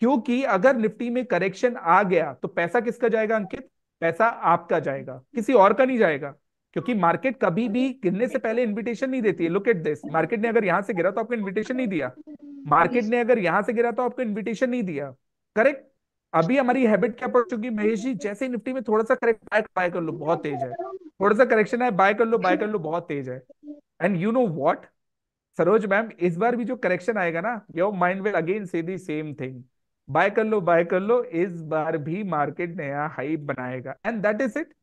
क्योंकि अगर निफ्टी में करेक्शन आ गया तो पैसा किसका जाएगा अंकित, पैसा आपका जाएगा, किसी और का नहीं जाएगा। क्योंकि मार्केट कभी भी गिरने से पहले इन्विटेशन नहीं देती है। लुक एट दिस, मार्केट ने अगर यहां से गिरा तो आपको इन्विटेशन नहीं दिया, मार्केट ने अगर यहां से गिरा तो आपको इन्विटेशन नहीं दिया। करेक्ट। अभी हमारी हैबिट क्या पड़ चुकी है महेश जी, जैसे निफ्टी में थोड़ा सा करेक्ट बाय कर लो बहुत तेज है, थोड़ा सा करेक्शन है बाय कर लो, बाय कर लो बहुत तेज है। And you know what Saroj ma'am, इस बार भी जो करेक्शन आएगा ना, योर माइंड विल अगेन से दी सेम थिंग, बाय कर लो बाय कर लो, इस बार भी मार्केट नया हाई बनाएगा। And that is it.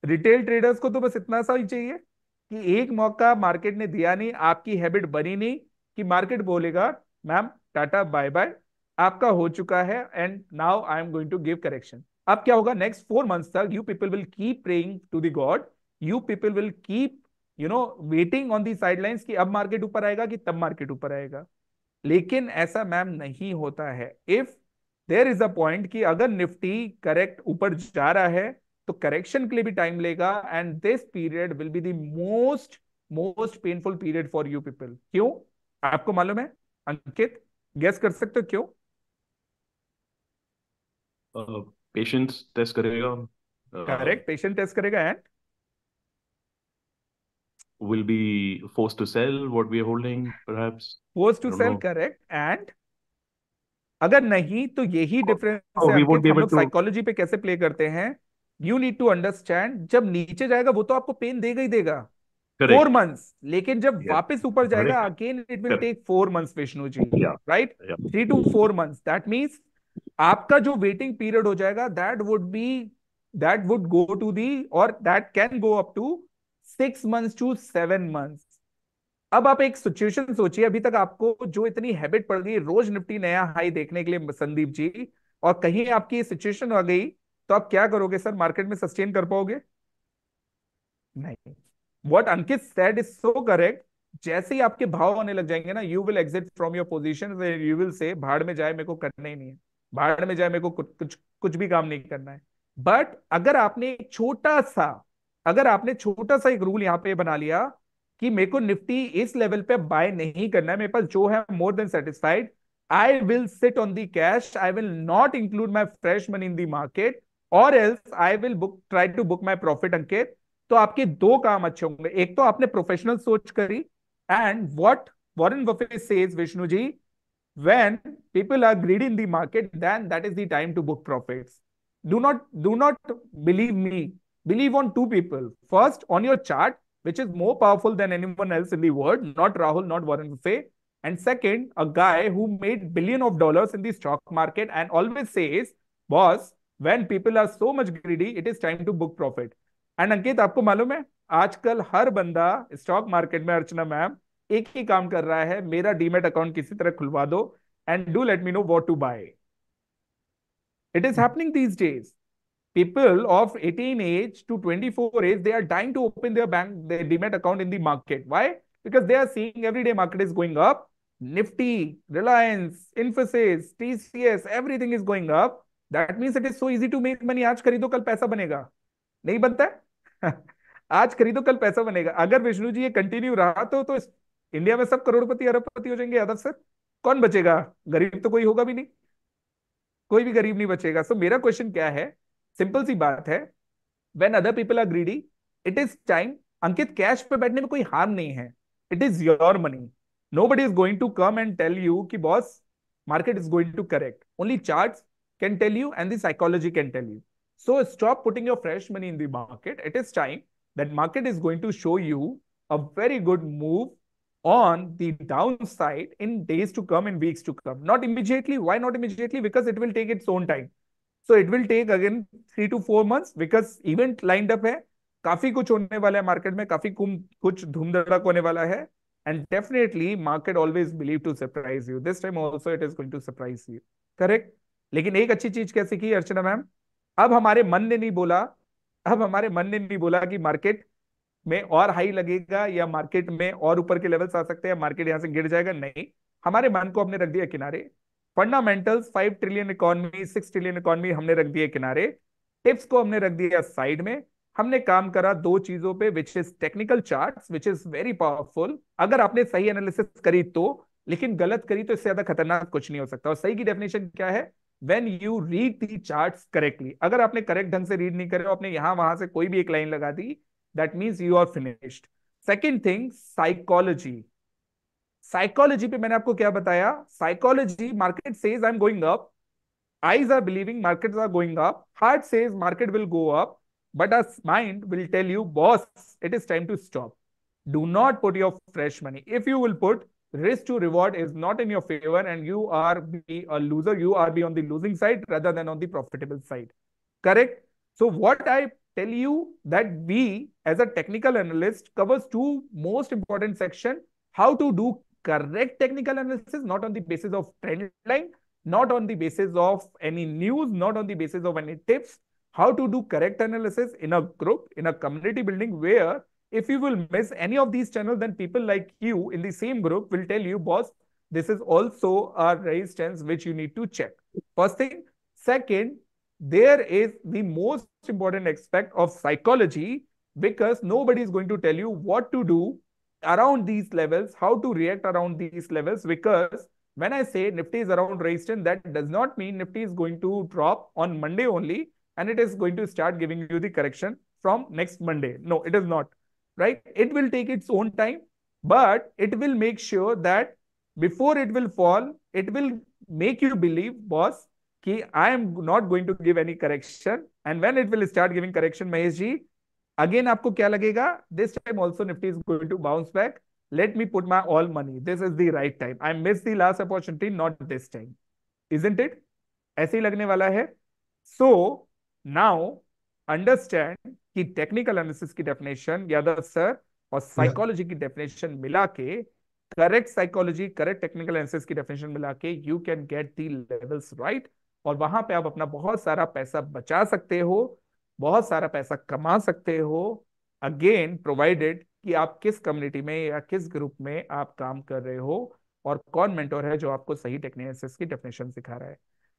Retail traders को तो बस इतना सा ही चाहिए कि एक मौका मार्केट ने दिया नहीं, आपकी हैबिट बनी नहीं कि मार्केट बोलेगा मैम टाटा बाय बाय, आपका हो चुका है and now I am going to give correction. अब क्या होगा नेक्स्ट 4 मंथ्स तक, you people will keep praying to the God, you people will keep waiting on the sidelines कि अब मार्केट ऊपर आएगा कि तब मार्केट ऊपर आएगा। लेकिन ऐसा मैम नहीं होता है। If there is a point कि अगर निफ्टी करेक्ट ऊपर जा रहा है तो करेक्शन के लिए भी टाइम लेगा, and this period will be the most most painful period for you people. क्यों, आपको मालूम है अंकित, गेस कर सकते हो क्यों? पेशेंस टेस्ट करेगा, करेक्ट, पेशेंट टेस्ट करेगा and will be forced to sell what we are holding perhaps. Force I to don't sell, know. Correct. And अगर नहीं तो यही डिफरेंस Oh, है we won't अंकित, be हम able लोग to. साइकोलॉजी पे कैसे प्ले करते हैं। यू नीड टू अंडरस्टैंड, जब नीचे जाएगा वो तो आपको पेन देगा ही देगा, 4 months, Correct. लेकिन जब Yeah. वापस ऊपर जाएगा Correct. Again it will Correct. Take 4 months Vishnu ji, Yeah. Right, Yeah. 3 to 4 months। That means आपका जो वेटिंग पीरियड हो जाएगा that would go to the, और that can go up to 6 months to 7 months। अब आप एक सिचुएशन सोचिए, अभी तक आपको जो इतनी हैबिट पड़ गई रोज निफ्टी नया हाई देखने के लिए संदीप जी, और कहीं आपकी सिचुएशन आ गई तो आप क्या करोगे सर, मार्केट में सस्टेन कर पाओगे? नहीं। What Ankit said is so correct. जैसे ही आपके भाव आने लग जाएंगे ना, you will exit from your position, you will say भाड़ में जाए मेरे को करना ही नहीं है, भाड़ में जाए मेरे को कुछ कुछ कुछ भी काम नहीं करना है। बट अगर आपने छोटा सा एक रूल यहाँ पे बना लिया कि मेरे को निफ्टी इस लेवल पे बाय नहीं करना है, मेरे पास जो है more than satisfied, I will sit on the cash, I will not include my fresh money in the market, और else I will try to book my profit Ankit. तो आपके दो काम अच्छे होंगे, एक तो आपने प्रोफेशनल सोच करी, and what Warren Buffett says Vishnu ji, when people are greedy in the market, then that is the time to book profits. Do not believe me, believe on two people. First, on your chart, which is more powerful than anyone else in the world, not Rahul, not Warren Buffett. And second, a guy who made billion of dollars in the stock market and always says, boss, when people are so much greedy, it is time to book profit. And Ankit आपको मालूम है आजकल हर बंदा stock market में, अर्चना ma'am, एक ही काम कर रहा है, मेरा डीमेट अकाउंट किसी तरह खुलवा दो and do let me know what to buy. It is happening these days. People of 18 age to 24 age, they are dying to open their demat account in the market. Why? Because they are seeing every day market is going up. Nifty, Reliance, Infosys, TCS, everything is going up. That means it is so easy to make money. आज खरीदो कल पैसा बनेगा, नहीं बनता है? आज खरीदो कल पैसा बनेगा। अगर विष्णु जी ये कंटिन्यू रहा तो इंडिया में सब करोड़पति अरबपति हो जाएंगे यादव सर। कौन बचेगा? गरीब तो कोई होगा भी नहीं, कोई भी गरीब नहीं बचेगा। सो मेरा क्वेश्चन क्या है, सिंपल सी बात है, when other people are greedy, it is time। Ankit cash पे बैठने में कोई हार्म नहीं है, it is your money. nobody is going to come and tell you कि boss market is going to correct, only charts can tell you and the psychology can tell you। so stop putting your fresh money in the market, it is time that market is going to show you a very good move on the downside in days to come, in weeks to come. Not immediately. Why not immediately? Because it will take its own time. So it will take again 3 to 4 months because event lined up है, काफी कुछ होने वाला है market में, काफी कुछ धूम धड़क होने वाला है. And definitely market always believe to surprise you. This time also it is going to surprise you. Correct? लेकिन एक अच्छी चीज क्या सीखी अर्चना मैम? अब हमारे मन ने नहीं बोला, अब हमारे मन ने नहीं बोला कि मार्केट में और हाई लगेगा या मार्केट में और ऊपर के लेवल्स आ सकते हैं, मार्केट यहां से गिर जाएगा. नहीं, हमारे मन को हमने रख दिया किनारे. Fundamentals, 5 trillion economy, 6 trillion economy हमने रख दिए किनारे. टिप्स को हमने रख दिया साइड में. हमने काम करा दो चीजों पे, which is technical charts, which is very powerful. अगर आपने सही एनालिसिस करी तो, लेकिन गलत करी तो इससे ज्यादा खतरनाक कुछ नहीं हो सकता. और सही की डेफिनेशन क्या है? When you read the charts correctly. अगर आपने करेक्ट ढंग से रीड नहीं करे, आपने यहां वहां से कोई भी एक लाइन लगा दी, that means you are finished. Second thing, psychology. Psychology पे मैंने आपको क्या बताया? Psychology, market says I am going up, eyes are believing markets are going up, heart says market will go up, but our mind will tell you, boss, it is time to stop. Do not put your fresh money. If you will put, risk to reward is not in your favor and you are be a loser. You are be on the losing side rather than on the profitable side. Correct? So what I tell you that we as a technical analyst covers two most important section: how to do correct technical analysis, not on the basis of trend line, not on the basis of any news, not on the basis of any tips. How to do correct analysis in a group, in a community building, where if you will miss any of these channels, then people like you in the same group will tell you, boss, this is also a resistance which you need to check. First thing. Second, there is the most important aspect of psychology, because nobody is going to tell you what to do around these levels, how to react around these levels, because when I say Nifty is around resistance, that does not mean Nifty is going to drop on Monday only and it is going to start giving you the correction from next Monday. No, it is not. Right? It will take its own time, but it will make sure that before it will fall, it will make you believe, boss, कि I am not going to give any correction. And when it will start giving correction, Mahesh ji, again आपको क्या लगेगा? This time also Nifty is going to bounce back. Let me put my all money. This is the right time. I missed the last opportunity, not this time. Isn't it? ऐसे ही लगने वाला है. So now understand कि technical analysis की definition Yadav sir और psychology की definition मिला के, correct psychology, correct technical analysis की definition मिला के, you can get the levels right. और वहां पे आप अपना बहुत सारा पैसा बचा सकते हो, बहुत सारा पैसा कमा सकते हो. अगेन प्रोवाइडेड कि आप किस कम्युनिटी में या किस ग्रुप में आप काम कर रहे हो और कौन मेंटोर है जो आपको सही टेक्निकल की डेफिनेशन सिखा रहा है.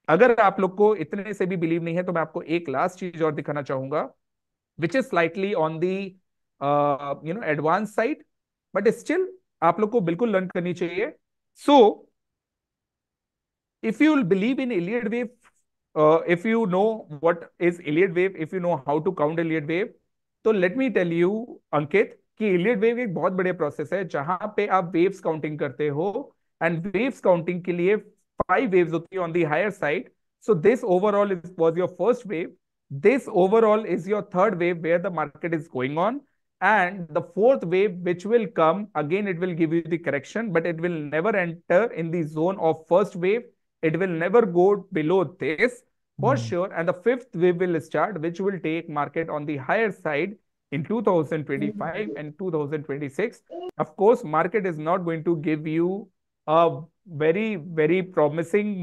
अगर आप लोग को इतने से भी बिलीव नहीं है तो मैं आपको एक लास्ट चीज और दिखाना चाहूंगा, which is slightly on the advance side, but still आप लोग को बिल्कुल लर्न करनी चाहिए. सो if you will believe in Elliott wave, if you know what is Elliott wave, if you know how to count Elliott wave, तो let me tell you अंकित कि Elliott wave एक बहुत बड़े प्रोसेस है जहां पे आप वेव्स काउंटिंग करते हो, एंड वेव्स काउंटिंग के लिए 5 waves होती है on the higher side. So this overall was your first wave. This overall is your third wave where the market is going on, and the fourth wave which will come again, it will give you the correction, but it will never enter in the zone of first wave. It will never go below this for sure. And the fifth wave will start, which will take market on the higher side in 2025 and 2026. Of course, market is not going to give you a very, very promising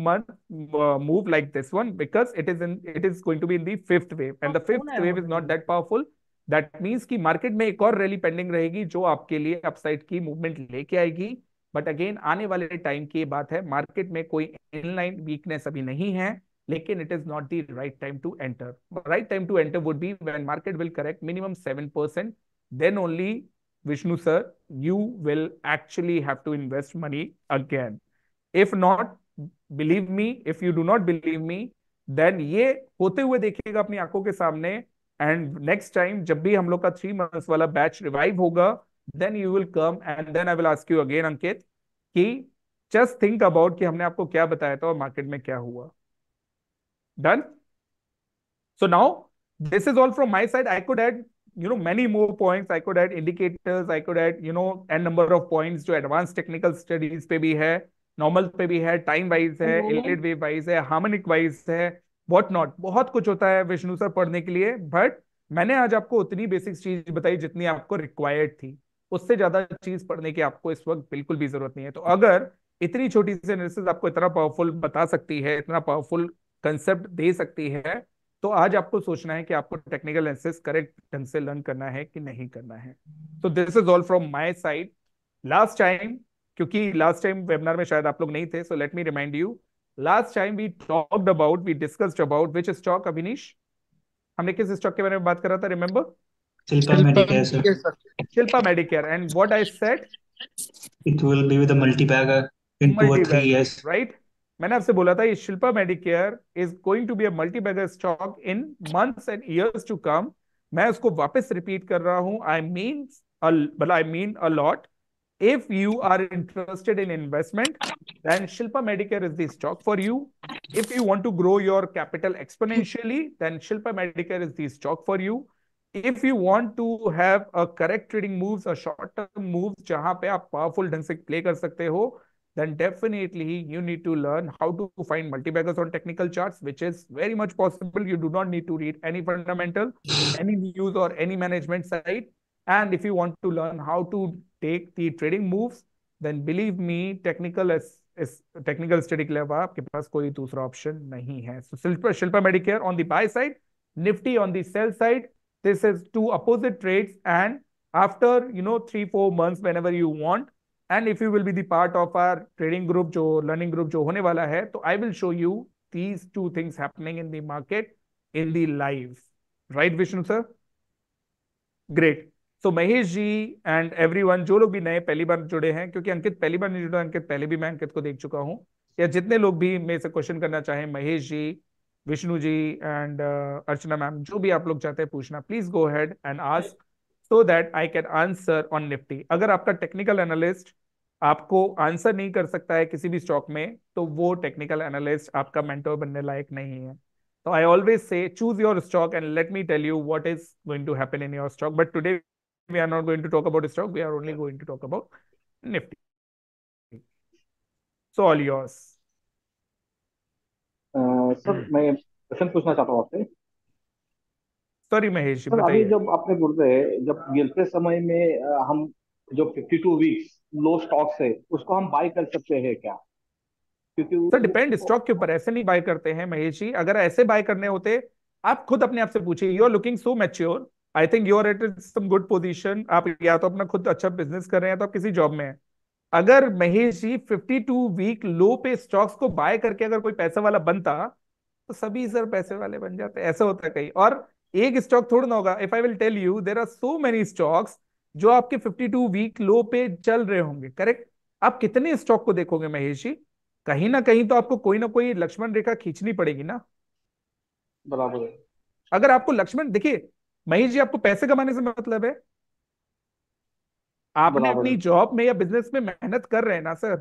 move like this one, because it is going to be in the fifth wave, and the fifth wave is not that powerful. That means कि market में एक और rally pending रहेगी जो आपके लिए upside की movement लेके आएगी. बट अगेन आने वाले टाइम की बात है, मार्केट में कोई इनलाइन वीकनेस अभी नहीं है, लेकिन it is not the right time to enter. Right time to enter would be when market will correct minimum 7%. Then only, Vishnu sir, you will actually have to invest money again. If not, believe me, if you do not believe me, then ये होते हुए देखिएगा अपनी आंखों के सामने. And next time जब भी हम लोग का 3 months वाला बैच रिवाइव होगा, then you will come and then I will ask you again, अंकित, कि just think about कि हमने आपको क्या बताया था और मार्केट में क्या हुआ. Done? So now this is all from my side. I could add many more points. I could add indicators, I could add n number of points जो एडवांस टेक्निकल स्टडीज पे भी है, नॉर्मल पे भी है, टाइम वाइज है, इलेड wave wise है, harmonic wise है, व्हाट नॉट, बहुत कुछ होता है विष्णु सर पढ़ने के लिए। बट मैंने आज आपको उतनी बेसिक चीज बताई जितनी आपको रिक्वायर्ड थी, उससे ज्यादा चीज पढ़ने की आपको इस वक्त बिल्कुल भी जरूरत नहीं है। तो अगर इतनी छोटी सी एनालिसिस आपको इतना पावरफुल बता सकती है, इतना पावरफुल कंसेप्ट दे सकती है, तो आज आपको सोचना है कि आपको टेक्निकल एनालिसिस करेक्ट ढंग से लर्न करना है कि नहीं करना है। तो this is all from my side. Last time, क्योंकि लास्ट टाइम वेबिनार में शायद आप लोग नहीं थे, so let me remind you, last time we discussed about which stock, Abhinish? हमने किस स्टॉक के बारे में बात करा था, remember? Shilpa Medicare, sir. Shilpa Medicare. And what I said, It will be with a multi-bagger in 2 or 3 multi years. Right? मैंने आपसे बोला था ये Shilpa Medicare is going to be a multi bagger stock in months and years to come. मैं उसको वापस repeat कर रहा हूं, I mean a lot. If you are interested in investment, then Shilpa Medicare is the stock for you. If you want to grow your capital exponentially, then Shilpa Medicare is the stock for you. If you want to have a correct trading moves, a short term moves जहां पे आप powerful ढंग से play कर सकते हो, then definitely you need to learn how to find multi-baggers on technical charts, which is very much possible. You do not need to read any fundamental, any news or any management site. And if you want to learn how to take the trading moves, then believe me, technical study के अलावा आपके पास कोई दूसरा option नहीं है। So Shilpa Medicare on the buy side, Nifty on the sell side. This is two opposite trades, and after 3-4 months, whenever you want, and if you will be the part of our trading group, जो learning group जो होने वाला है, तो I will show you these two things happening in the market in the live, right Vishnu sir? Great. So Mahesh ji and everyone, जो लोग भी नए पहली बार जुड़े हैं, क्योंकि अंकित पहली बार नहीं जुड़ा, अंकित पहले भी मैं अंकित को देख चुका हूं, या जितने लोग भी मेरे से क्वेश्चन करना चाहें, Mahesh ji, Vishnu ji and Archana ma'am, जो भी आप लोग चाहते हैं पूछना, please go ahead and ask so that I can answer on Nifty. अगर आपका टेक्निकल एनालिस्ट आपको आंसर नहीं कर सकता है किसी भी स्टॉक में, तो वो टेक्निकल एनालिस्ट आपका मेंटोर बनने लायक नहीं है। So I always say choose your stock and let me tell you what is going to happen in your stock. But today we are not going to talk about stock. We are only going to talk about Nifty. So all yours. Sir मैं question पूछना चाहता हूँ आपसे। Sorry Mahesh ji, sir अभी बताइए। जब आपने बोल रहे हैं, जब गिरते समय में हम जो 52 वीक्स लो स्टॉक्स है उसको हम बाय कर सकते हैं क्या? क्योंकि सर डिपेंड स्टॉक के ऊपर, ऐसे नहीं बाय करते हैं महेश जी। अगर ऐसे बाय करने होते, आप खुद अपने आप से पूछिए, you are looking so mature, I think you are at some good position, आप या तो अपना खुद अच्छा बिजनेस कर रहे हैं, तो आप किसी जॉब में हैं। अगर महेश जी 52 वीक लो पे स्टॉक्स को बाय करके अगर कोई पैसे वाला बनता, तो सभी सर पैसे वाले बन जाते। ऐसा होता है कहीं, और एक स्टॉक थोड़ा ना होगा। If I will tell you, there are so many stocks जो आपके 52 वीक लो पे चल रहे होंगे, करेक्ट? आप कितने स्टॉक को देखोगे महेश जी? कहीं ना कहीं तो आपको कोई ना कोई लक्ष्मण रेखा खींचनी पड़ेगी ना। बराबर है। अगर आपको लक्ष्मण, देखिए महेश जी, आपको पैसे कमाने से मतलब है, आपने बराबर अपनी है। जॉब में या बिजनेस में मेहनत कर रहे हैं ना सर,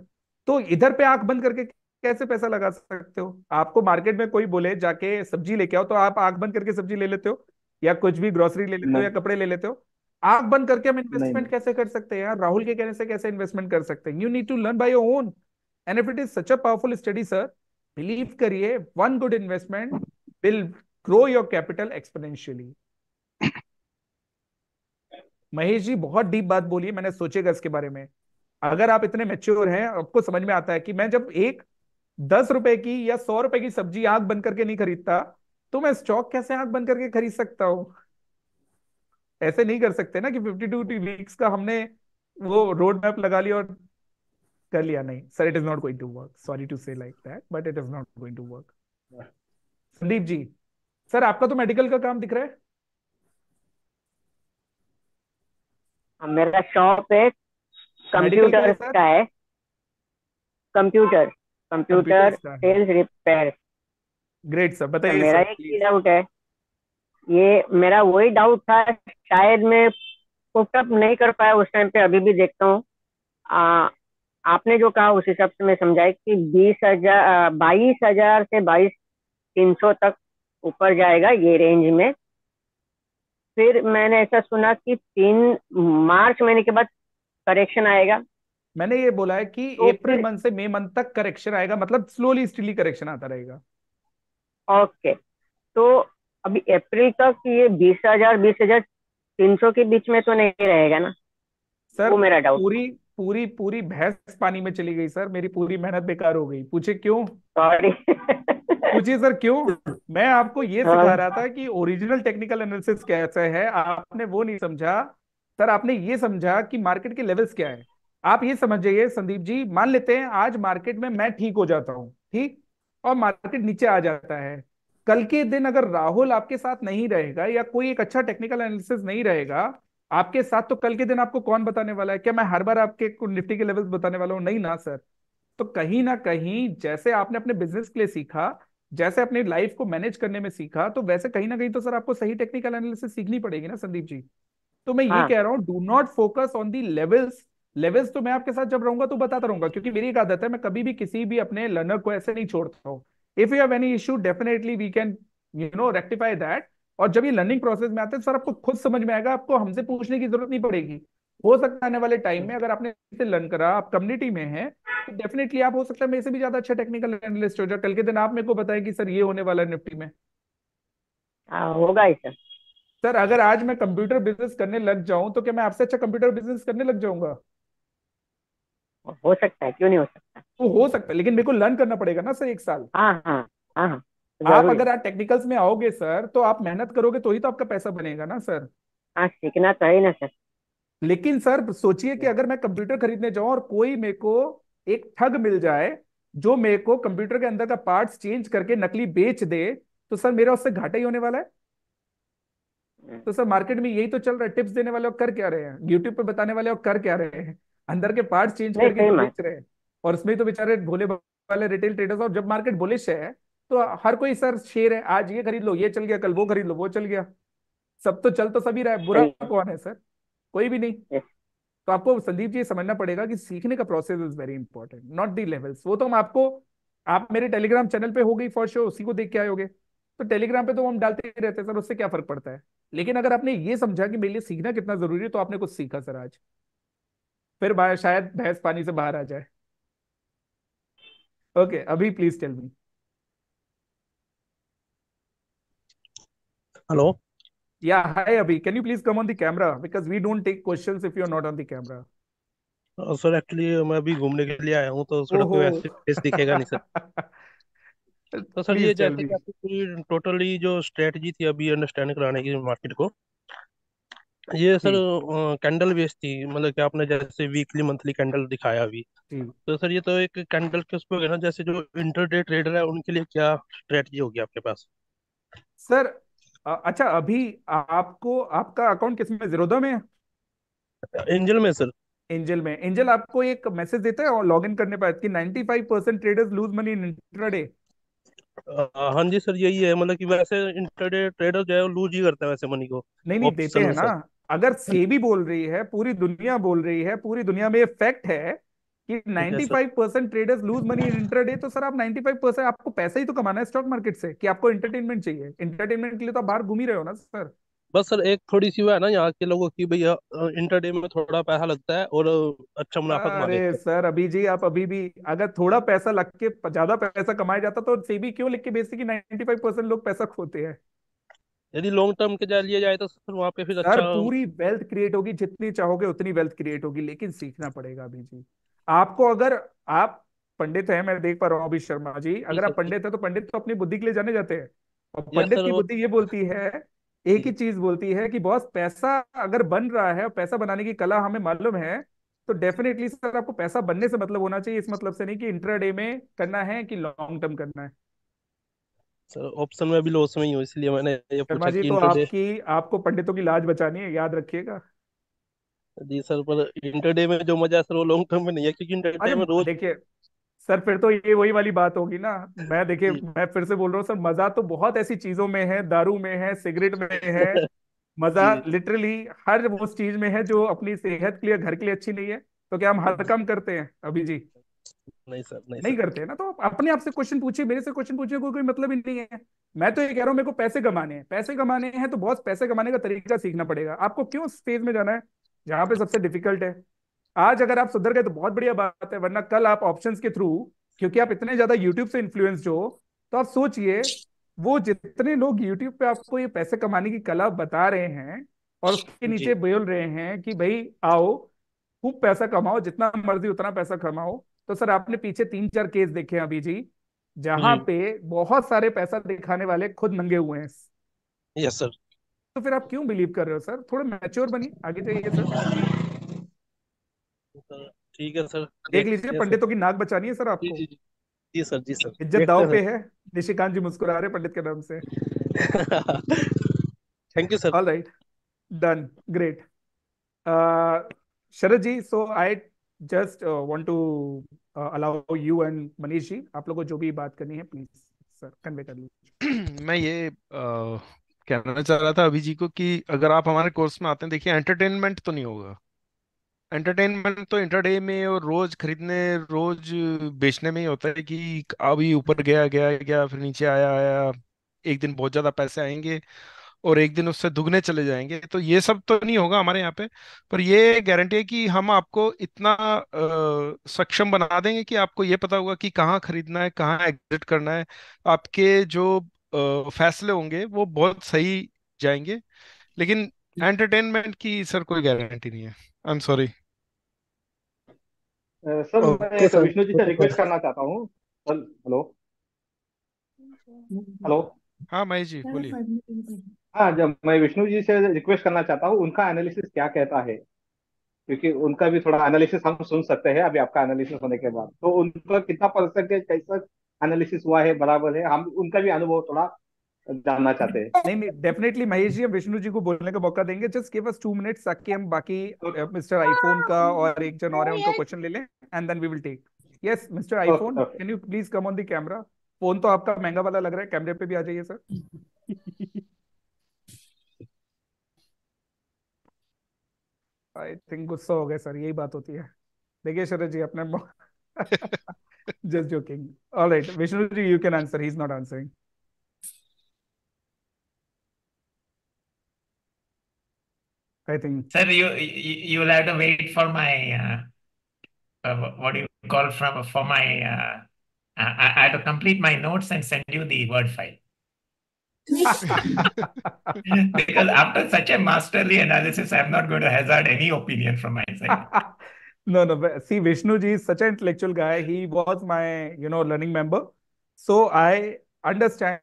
तो इधर पे आंख बंद करके कैसे पैसा लगा सकते हो? आपको मार्केट में कोई बोले जाके सब्जी लेके आओ, तो आप आंख बंद करके सब्जी ले लेते हो, या कुछ भी ग्रोसरी ले लेते हो, या नहीं कपड़े ले लेते हो? आंख बंद करके हम नहीं इन्वेस्टमेंट नहीं। कैसे कर सकते हैं यार? राहुल के कहने से कैसे इन्वेस्टमेंट कर सकते हैं? You need to learn by your own, and if it is such a powerful study sir, believe करिए, one good investment will grow your capital exponentially. Mahesh ji बहुत डीप बात बोली है, मैंने सोचेगा इसके बारे में। अगर आप इतने मेच्योर हैं, आपको समझ में आता है कि मैं जब एक 10 रुपए की या 100 रुपए की सब्जी आंख बंद करके नहीं खरीदता, तो मैं स्टॉक कैसे आंख बंद करके खरीद सकता हूं? ऐसे नहीं कर सकते ना कि 52 वीक्स का हमने वो रोड मैप लगा लिया और कर लिया। नहीं sir, it is not going to work, sorry to say like that, but it is not going to work. Sandeep ji, sir आपका तो मेडिकल का काम दिख रहा है। मेरा शॉप है, मेडिकल का है कंप्यूटर सर? का है, कंप्यूटर कंप्यूटर कंप्यूटर्स का है। Sales repair. ग्रेट सर, बताइए मेरा सर एक ही प्लीज। डाउट है, ये मेरा वही डाउट था, शायद मैं पुटअप नहीं कर पाया उस टाइम पे, अभी भी देखता हूँ। आपने जो कहा उस हिसाब से मैं समझाया कि 20,000 22,000 से 22,300 तक ऊपर जाएगा ये रेंज में। फिर मैंने ऐसा सुना कि 3 मार्च महीने के बाद करेक्शन आएगा। मैंने ये बोला है कि तो अप्रैल फिर मंथ से मई मंथ तक करेक्शन आएगा, मतलब स्लोली स्टिली करेक्शन आता रहेगा। ओके, तो अभी अप्रैल तक ये 20,000 20,300 के बीच में तो नहीं रहेगा ना? सर वो मेरा डाउट था। पूरी पूरी पूरी भैंस पानी में चली गई सर, मेरी पूरी मेहनत बेकार हो गई। पूछे क्यों? सॉरी। पूछिए सर क्यों। मैं आपको ये सिखा हाँ रहा था कि ओरिजिनल टेक्निकल एनालिसिस कैसे है, आपने वो नहीं समझा। सर आपने ये समझा कि मार्केट के लेवल्स क्या है। आप ये समझ जाइए संदीप जी, मान लेते हैं आज मार्केट में मैं ठीक हो जाता हूँ, ठीक, और मार्केट नीचे आ जाता है। कल के दिन अगर राहुल आपके साथ नहीं रहेगा या कोई एक अच्छा टेक्निकल एनालिसिस नहीं रहेगा आपके साथ, तो कल के दिन आपको कौन बताने वाला है? क्या मैं हर बार आपके निफ्टी के लेवल्स बताने वाला हूँ? नहीं ना सर। तो कहीं ना कहीं जैसे आपने अपने बिजनेस के लिए सीखा, जैसे अपनी लाइफ को मैनेज करने में सीखा, तो वैसे कहीं ना कहीं तो सर आपको सही टेक्निकल एनालिसिस सीखनी पड़ेगी ना संदीप जी। तो मैं ये हाँ कह रहा हूँ, do not focus on the levels. Levels तो मैं आपके साथ जब रहूंगा तो बताता रहूंगा, क्योंकि मेरी एक आदत है, मैं कभी भी किसी भी अपने लर्नर को ऐसे नहीं छोड़ता हूँ। If you have any issue definitely we can rectify that. और जब ये लर्निंग प्रोसेस में आते हैं सर, आपको खुद समझ में आएगा, आपको हमसे पूछने की जरूरत नहीं पड़ेगी। हो सकता है आने वाले टाइम में अगर आपने इसे लर्न करा, आप कम्युनिटी में हैं, तो डेफिनेटली आप हो सकता है मेरे से भी ज्यादा अच्छा टेक्निकल एनालिस्ट हो जाए। कल के दिन आप मेरे को बताएं कि सर ये होने वाला है निफ्टी में। हाँ, होगा ही सर। सर अगर आज मैं कंप्यूटर बिजनेस करने लग जाऊं तो क्या मैं आपसे अच्छा कंप्यूटर बिजनेस करने लग जाऊंगा? हो सकता है, क्यों नहीं हो सकता। वो हो सकता है, लेकिन मेरे को लर्न करना पड़ेगा ना सर 1 साल। हाँ हाँ हाँ हाँ, आप जरूर है। अगर आज टेक्निकल्स में आओगे सर, तो आप मेहनत करोगे तो ही तो आपका पैसा बनेगा ना सर। हाँ, सीखना तो है ही ना सर। लेकिन सर सोचिए कि अगर मैं कंप्यूटर खरीदने जाऊं और कोई मेरे को एक ठग मिल जाए जो मेरे को कंप्यूटर के अंदर का पार्ट्स चेंज करके नकली बेच दे, तो सर मेरा उससे घाटा ही होने वाला है। तो सर मार्केट में यही तो चल रहा है, टिप्स देने वाले लोग कर क्या रहे हैं, यूट्यूब पे बताने वाले लोग कर क्या रहे हैं, अंदर के पार्ट्स चेंज नहीं, करके सही तो बात। बेच रहे हैं। और उसमें तो बेचारे भोले वाले रिटेल ट्रेडर्स, और जब मार्केट बुलिश है तो हर कोई सर शेर है, आज ये खरीद लो ये चल गया, कल वो खरीद लो वो चल गया। सब तो चल तो सभी रहा है, बुरा सही कौन है सर? कोई भी नहीं। है। तो आपको संदीप जी ये समझना पड़ेगा कि सीखने का process is very important, not the levels. वो तो हम आपको, आप मेरे टेलीग्राम चैनल पे हो गई फॉर श्योर, उसी को देख के आए होगे। तो टेलीग्राम पे तो हम डालते ही रहते हैं सर, उससे क्या फर्क पड़ता है। लेकिन अगर आपने ये समझा कि मेरे लिए सीखना कितना जरूरी है, तो आपने कुछ सीखा सर आज। फिर शायद भैंस पानी से बाहर आ जाए। ओके, अभी प्लीज टेल मी। हेलो। या hi Abhi, can you please come on the camera, because we don't take questions if you are not on the camera. Sir actually मैं अभी घूमने के लिए आया हूँ तो सड़क पे ओहो। वैसे फेस दिखेगा नहीं सर। तो सर ये प्लीज टेल जैसे मी। कि आपकी पूरी टोटली जो स्ट्रेटजी थी अभी अंडरस्टैंड कराने की मार्केट को, ये सर जी कैंडल बेस्ड थी, मतलब कि आपने जैसे वीकली मंथली कैंडल दिखाया अभी। जी तो सर ये तो एक कैंडल के उस पर हो गया ना, जैसे जो इंटरडे ट्रेडर है उनके लिए क्या स्ट्रेटजी होगी आपके पास? सर। अच्छा अभी आपको आपका अकाउंट किसमें, जीरोधा में है? एंजल में सर। एंजल में। एंजल आपको एक मैसेज देता है और लॉग इन करने पर कि 95% traders lose money in intraday. हाँ जी सर, यही है, मतलब कि वैसे इंटरडे ट्रेडर जो है वो लूज ही करता है वैसे मनी को, नहीं नहीं, देते ऑप्शन हैं में ना। सर। अगर सेबी बोल रही है, पूरी दुनिया बोल रही है, पूरी दुनिया में ये फैक्ट है कि yes sir. 95% traders lose money in intraday, तो सर आप 95%, आपको पैसा ही तो कमाना है स्टॉक मार्केट से, कि आपको एंटरटेनमेंट चाहिए? एंटरटेनमेंट के लिए तो आप बाहर घूम ही रहे हो ना सर। बस सर एक थोड़ी सी वो है ना यहाँ के लोगों की, भैया इंटरडे में थोड़ा पैसा लगता है और अच्छा मुनाफा कमा अरे लेते हैं। सर अभी जी, आप अभी भी अगर थोड़ा पैसा लग के ज्यादा पैसा कमाया जाता तो सेबी क्यों लिख के बेचती कि 95% लोग पैसा खोते हैं? यदि लॉन्ग टर्म के लिए जाए तो सर वहाँ पे फिर सर अच्छा। पूरी वेल्थ क्रिएट होगी, जितनी चाहोगे उतनी वेल्थ क्रिएट होगी, लेकिन सीखना पड़ेगा अभी जी। आपको अगर, आप पंडित हैं, मैं देख पा रहा हूँ अभी शर्मा जी, जी अगर आप सर। पंडित हैं तो पंडित तो अपनी बुद्धि के लिए जाने जाते हैं। और यस पंडित सर की वो। बुद्धि ये बोलती है, एक ही जी। चीज बोलती है कि बॉस पैसा अगर बन रहा है और पैसा बनाने की कला हमें मालूम है, तो डेफिनेटली सर आपको पैसा बनने से मतलब होना चाहिए, इस मतलब से नहीं कि इंट्राडे में करना है कि लॉन्ग टर्म करना है। सर ऑप्शन में अभी लॉस में ही हूँ, इसलिए मैंने ये शर्मा पूछा जी कि तो इंटरडे। आपकी, आपको पंडितों की लाज बचानी है, याद रखिएगा। जी सर, पर इंटरडे में जो मजा है सर वो लॉन्ग टर्म में नहीं है, क्योंकि अरे इंटरडे में रोज। देखिए सर, फिर तो ये वही वाली बात होगी ना। मैं देखिए, जी। मैं फिर से बोल रहा हूँ सर, मजा तो बहुत ऐसी चीजों में है, दारू में है, सिगरेट में है। मजा जी। लिटरली हर उस चीज में है जो अपनी सेहत के लिए, घर के लिए अच्छी नहीं है। तो क्या हम हर काम करते हैं अभी जी? नहीं सर, नहीं नहीं सर। करते हैं ना, तो आप अपने आप से क्वेश्चन पूछिए, मेरे से क्वेश्चन पूछिए, कोई कोई मतलब ही नहीं है। मैं तो ये कह रहा हूँ मेरे को पैसे कमाने हैं, पैसे कमाने हैं तो बॉस पैसे कमाने का तरीका सीखना पड़ेगा। आपको क्यों उस फेज में जाना है जहां पे सबसे डिफिकल्ट है? आज अगर आप सुधर गए तो बहुत बढ़िया बात है, वरना कल आप ऑप्शंस के थ्रू, क्योंकि आप इतने ज्यादा यूट्यूब से इन्फ्लुएंस्ड हो, तो आप सोचिए वो जितने लोग यूट्यूब पे आपको ये पैसे कमाने की कला बता रहे हैं और उसके नीचे जी बोल रहे हैं कि भाई आओ खूब पैसा कमाओ, जितना मर्जी उतना पैसा कमाओ, तो सर आपने पीछे 3-4 केस देखे हैं अभी जी, जहां जी। पे बहुत सारे पैसा दिखाने वाले खुद नंगे हुए हैं। Yes sir. तो फिर आप क्यों बिलीव कर रहे हो सर? थोड़ा मैच्योर बनिए, आगे जाइए सर। सर, ठीक है सर, देख लीजिए, देखते हैं सर। पंडितों की नाक बचानी है सर जी आपको। जी जी। जी सर, जी सर, इज्जत देखते दाव हैं पे है। निशिकांत जी मुस्कुरा रहे पंडित के नाम से। Sir. Thank you sir. All right, done, great. Sharad ji, so I just want to allow you and Manish ji, आप लोगों को जो भी बात करनी है प्लीज सर कन्वे कर लीजिए। मैं ये कहना चाह रहा था अभी जी को कि अगर आप हमारे कोर्स में आते हैं, देखिए एंटरटेनमेंट तो नहीं होगा। एंटरटेनमेंट तो इंटरडे में और रोज खरीदने, रोज बेचने में ही होता है कि अभी ऊपर गया गया गया, फिर नीचे आया आया। एक दिन बहुत ज्यादा पैसे आएंगे और एक दिन उससे दुगने चले जाएंगे, तो ये सब तो नहीं होगा हमारे यहाँ पे। पर ये गारंटी है कि हम आपको इतना सक्षम बना देंगे कि आपको ये पता होगा कि कहाँ खरीदना है, कहाँ एग्जिट करना है। आपके जो फैसले होंगे वो बहुत सही जाएंगे। लेकिन एंटरटेनमेंट की सर कोई गारंटी नहीं है। I am sorry. सर मैं ओके एक सर, विष्णु जी से रिक्वेस्ट करना चाहता हूँ। Sir hello. हेलो। हाँ महेश जी बोलिए। हाँ, जब मैं विष्णु जी से रिक्वेस्ट करना चाहता हूँ, उनका एनालिसिस क्या कहता है, क्योंकि उनका भी थोड़ा एनालिसिस हम सुन सकते हैं अभी आपका एनालिसिस होने के बाद। तो उनका कितना परसेंटेज कैसा एनालिसिस हुआ है, बराबर है, हम उनका भी अनुभव थोड़ा जानना चाहते हैं। नहीं नहीं, डेफिनेटली महेश जी, हम विष्णु जी को बोलने का मौका देंगे। जस्ट गिव अस 2 मिनट्स ताकि हम बाकी मिस्टर आईफोन का और एक जन और है उनका क्वेश्चन ले लें, and then we will take. Yes mister okay iPhone, okay. Can you please come on the camera? Phone तो आपका महंगा वाला लग रहा है, कैमरे पे भी आ जाइए सर। आई थिंक गुस्सा हो गया सर, यही बात होती है। देखिए शरद जी अपने just joking. Alright Vishnu ji, you can answer, he is not answering. I think Sir, you will have to wait for my what do you call from for my I have to complete my notes and send you the Word file. Because after such a masterly analysis, I'm not going to hazard any opinion from my side. No, no. See, Vishnu ji is such an intellectual guy. He was my, learning member. So I understand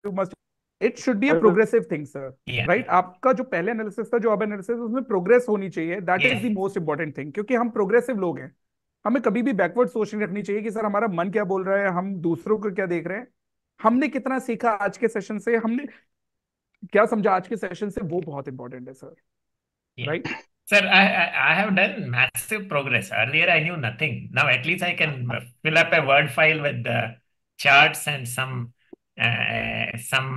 you must. It should be a progressive thing, sir. Yeah. Right? आपका जो पहले analysis था, जो अब analysis, उसमें progress होनी चाहिए। That is the most important thing, क्योंकि हम प्रोग्रेसिव लोग हैं। हमें कभी भी बैकवर्ड सोच नहीं रखनी चाहिए कि सर हमारा मन क्या बोल रहा है, हम दूसरों को क्या देख रहे हैं। हमने कितना सीखा आज के सेशन से, हमने क्या समझा आज के सेशन से, वो बहुत इंपॉर्टेंट है sir. Yeah. Right? Sir, I have done massive progress. Earlier, I knew nothing. Now, at least I can fill up a Word file with the charts and some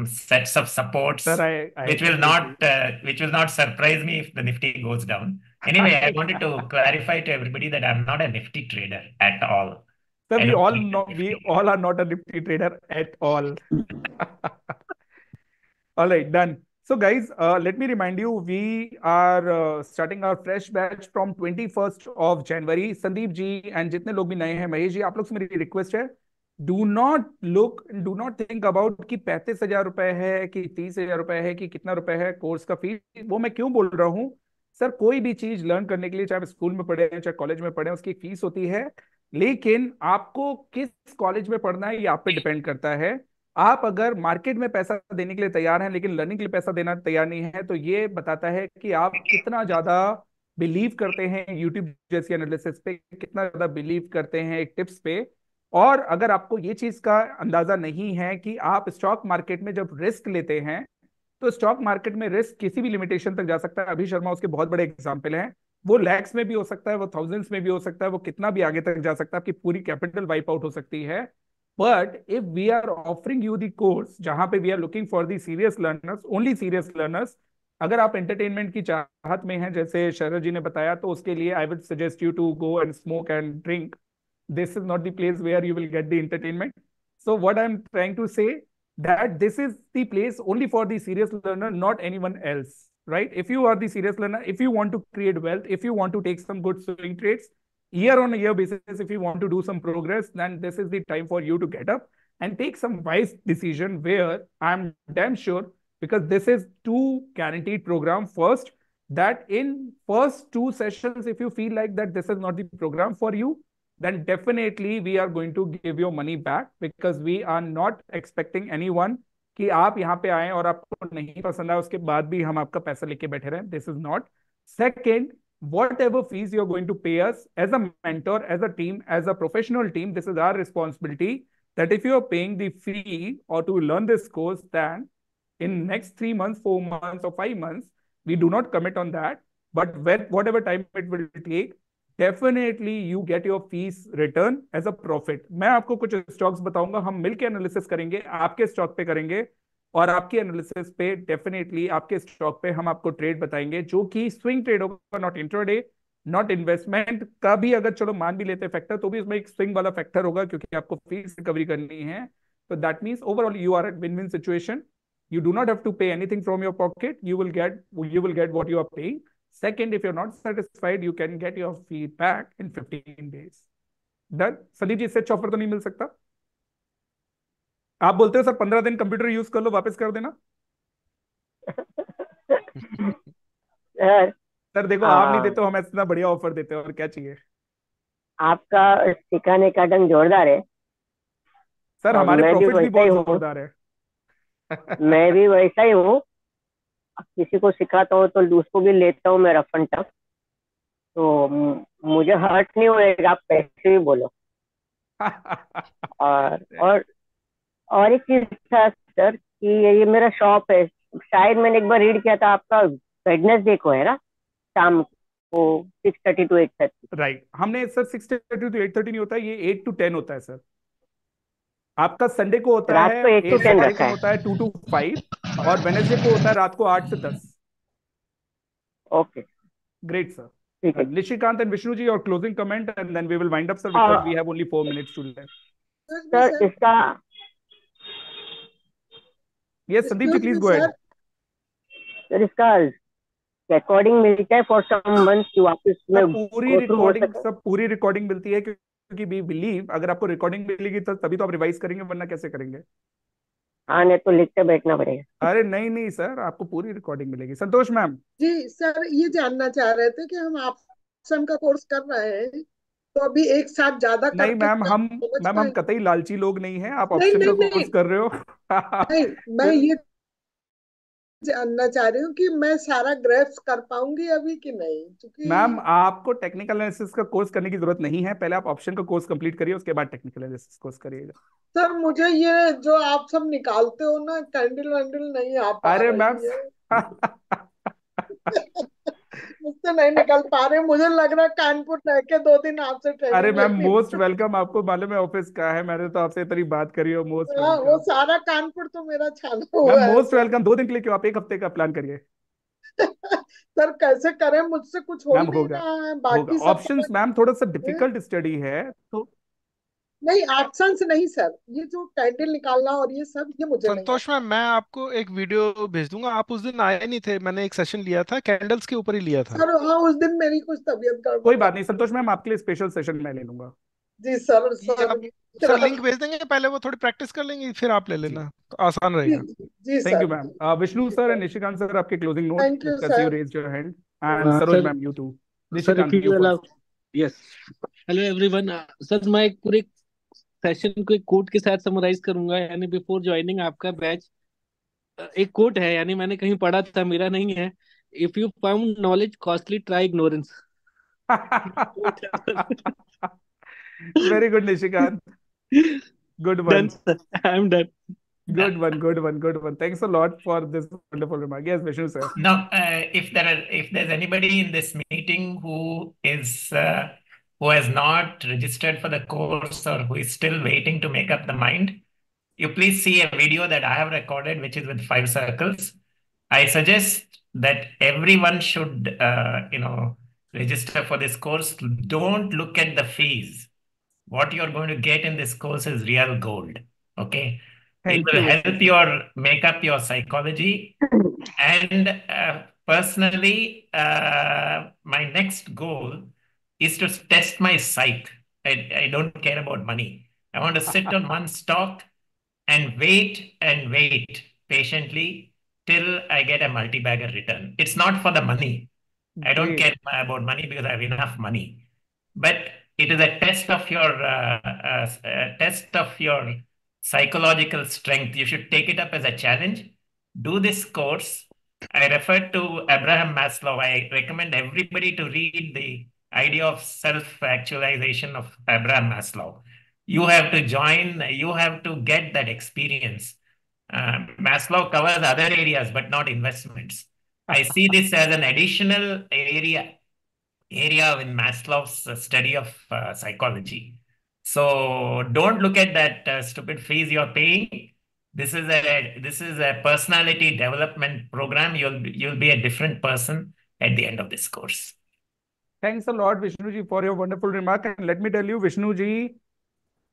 sets of supports, Sir, I which will not surprise me if the Nifty goes down. Anyway, I wanted to clarify to everybody that I'm not a Nifty trader at all. Sir, I we don't all trade know, we Nifty. all are not a Nifty trader at all. All right, done. So, guys, let me remind you, we are starting our fresh batch from 21st of January. Sandeep ji and जितने लोग भी नए हैं, महेश जी, आप लोग से मेरी request है, डू नॉट थिंक अबाउट कि 35,000 रुपए है कि 30,000 रुपए है कि कितना रुपए है कोर्स का फीस। वो मैं क्यों बोल रहा हूँ सर? कोई भी चीज लर्न करने के लिए, चाहे स्कूल में पढ़े चाहे कॉलेज में पढ़े, उसकी फीस होती है। लेकिन आपको किस कॉलेज में पढ़ना है ये आप पे डिपेंड करता है। आप अगर मार्केट में पैसा देने के लिए तैयार हैं लेकिन लर्निंग के लिए पैसा देना तैयार नहीं है, तो ये बताता है कि आप कितना ज्यादा बिलीव करते हैं यूट्यूब जैसी एनालिसिस पे, कितना ज्यादा बिलीव करते हैं एक टिप्स पे। और अगर आपको ये चीज का अंदाजा नहीं है कि आप स्टॉक मार्केट में जब रिस्क लेते हैं, तो स्टॉक मार्केट में रिस्क किसी भी लिमिटेशन तक जा सकता है। अभी शर्मा उसके बहुत बड़े एग्जाम्पल हैं। वो लैक्स में भी हो सकता है, वो थाउजेंड्स में भी हो सकता है, वो कितना भी आगे तक जा सकता है, आपकी पूरी कैपिटल वाइप आउट हो सकती है। But if we are offering you the course जहां पे we are looking for the serious learners, only serious learners, अगर आप एंटरटेनमेंट की चाहत में हैं, जैसे शरद जी ने बताया, तो उसके लिए I would suggest you to go and smoke and drink. This is not the place where you will get the entertainment. So what I'm trying to say, that this is the place only for the serious learner, not anyone else, right? If you are the serious learner, if you want to create wealth, if you want to take some good swing trades year on a year basis, if you want to do some progress, then this is the time for you to get up and take some wise decision, where I'm damn sure, because this is two guaranteed program. First, that in first two sessions, if you feel like that this is not the program for you, then definitely we are going to give your money back, because we are not expecting anyone कि आप यहाँ पे आए और आपको नहीं पसंद आए उसके बाद भी हम आपका पैसा लेके बैठे रहें. This is not. Second, whatever fees you're going to pay us as a mentor, as a team, as a professional team, this is our responsibility, that if you are paying the fee or to learn this course, then in next 3 months, 4 months or 5 months, we do not commit on that, but whatever time it will take, definitely you get your fees return as a profit. मैं आपको कुछ stocks बताऊंगा, हम मिलकर analysis करेंगे, आपके stock पे करेंगे, और आपके एनालिसिस पे डेफिनेटली आपके स्टॉक पे हम आपको ट्रेड बताएंगे जो कि स्विंग ट्रेड होगा, नॉट इंट्राडे, नॉट इन्वेस्टमेंट का भी. अगर चलो मान भी लेते फैक्टर, तो भी उसमें एक स्विंग वाला फैक्टर होगा, क्योंकि आपको फीस रिकवरी करनी है. तो that means overall you are at win win situation. You do not have to pay anything from your pocket. You will get what you are paying. Second, if you're not satisfied, you can get your fee back in 15 days. Done. Sandeep ji, इससे अच्छा offer तो नहीं मिल सकता. आप बोलते हो sir 15 दिन computer use कर लो, वापस कर देना. सर देखो, आप नहीं देते हो, हम इतना बढ़िया ऑफर देते हो, और क्या चाहिए. आपका सिखाने का ढंग जोरदार है सर. हमारे प्रॉफिट भी बहुत जोरदार है. मैं भी वैसा ही हूँ. किसी को सिखाता हूँ तो उसको भी लेता हूँ मैं रफ एंड टफ, तो मुझे हर्ट नहीं होएगा, आप कैसे भी बोलो. और एक चीज था सर कि ये मेरा शॉप है, शायद मैंने एक बार रीड किया था, आपका वेडनेसडे को है ना, शाम को 6:30 to 8:30. राइट. हमने सर 6:30 to 8:30 नहीं होता, ये 8 to 10 होता है सर. आपका संडे को होता है 8 to 10 रखा है, होता है 2 to 5, और वेडनेसडे को होता है रात को 8 से 10. Okay, great sir. Nishikant and Vishnu ji, your closing comment, and then we will wind up, sir, because we have only 4 minutes to left. Sir इसका. Yes, Sandeep ji, please go ahead. Sir इसका recording मिलता है for some months की वापस में पूरी recording मिलती है, क्योंकि वी बिलीव अगर आपको रिकॉर्डिंग मिलेगी तो तभी तो आप रिवाइज करेंगे, वरना कैसे करेंगे. हाँ, नहीं तो लिखते बैठना पड़ेगा. अरे नहीं सर, आपको पूरी रिकॉर्डिंग मिलेगी. संतोष मैम जी सर, ये जानना चाह रहे थे कि हम ऑप्शन का कोर्स कर रहे हैं, तो अभी एक साथ ज्यादा नहीं मैम, हम कतई लालची लोग नहीं हैं. आप ऑप्शन का कोर्स कर रहे हो. नहीं, मैं ये जानना चाह रही हूँ कि मैं सारा ग्रेफ्स कर पाऊंगी अभी कि नहीं, क्योंकि मैम आपको टेक्निकल एनालिसिस का कोर्स करने की जरूरत नहीं है. पहले आप ऑप्शन का कोर्स कंप्लीट करिए, उसके बाद टेक्निकल एनालिसिस कोर्स करिएगा. सर मुझे ये जो आप सब निकालते हो ना, कैंडल वैंडल नहीं आ पा अरे रही मैम मुझसे नहीं निकल पा रहे. मुझे लग रहा है कानपुर रह के 2 दिन आपसे ट्रेनिंग. अरे मैम मोस्ट वेलकम. आपको मालूम है ऑफिस का है, मैंने तो आपसे इतनी बात करी हो. मोस्ट वो सारा कानपुर तो मेरा छाना हुआ है. Most welcome. 2 दिन के लिए क्यों, आप 1 हफ्ते का प्लान करिए. सर कैसे करें, मुझसे कुछ हो नहीं रहा है. बाकी ऑप्शंस मैम थोड़ा सा डिफिकल्ट स्टडी है, तो नहीं ऑप्शंस नहीं सर, ये जो कैंडल निकालना और ये सब, ये मुझे संतोष मैम, मैं आपको एक वीडियो भेज दूंगा. आप उस दिन आए नहीं थे, मैंने एक सेशन लिया था, कैंडल्स के ऊपर ही लिया था. सर हाँ, उस दिन मेरी कुछ तबीयत गड़बड़. कोई बात नहीं संतोष मैम, आपके लिए स्पेशल सेशन मैं ले लूंगा. जी सर. सर लिंक भेज देंगे, पहले वो थोड़ी प्रैक्टिस कर लेंगे, फिर आप ले लेना, तो आसान रहेगा. जी thank you ma'am. Vishnu sir and Nishikant sir, आपके closing note. Thank you sir. You raised your hand. And Saroj ma'am, you too. Nishikant, yes. Hello everyone. Sir मैं एक पूरे सेशन को एक कोट के साथ समराइज करूंगा. यानी बिफोर ज्वाइनिंग आपका बैच, एक कोट है, यानी मैंने कहीं पढ़ा था, मेरा नहीं है. If you found knowledge costly, try ignorance. Very good Nishikant. Good one. I am done. Good one. Thanks a lot for this wonderful remark. Yes, Vishnu sir. Now, if there's anybody in this meeting who has not registered for the course, or who is still waiting to make up the mind, you please see a video that I have recorded, which is with 5 circles. I suggest that everyone should, register for this course. Don't look at the fees. What you're going to get in this course is real gold. Okay. It Thank will you, help Vishnu. make up your psychology. And personally, my next goal is to test my psych. I don't care about money. I want to sit on one stock and wait patiently till I get a multi-bagger return. It's not for the money. I don't Great. care about money because I have enough money. But it is a test of your psychological strength. You should take it up as a challenge. Do this course. I refer to Abraham Maslow. I recommend everybody to read the idea of self-actualization of Abraham Maslow. You have to join, you have to get that experience. Maslow covers other areas, but not investments. I see this as an additional area in Maslow's study of psychology. So don't look at that stupid fees you're paying. This is a personality development program. You'll be a different person at the end of this course. Thanks a lot, Vishnuji, for your wonderful remark. And let me tell you, Vishnuji,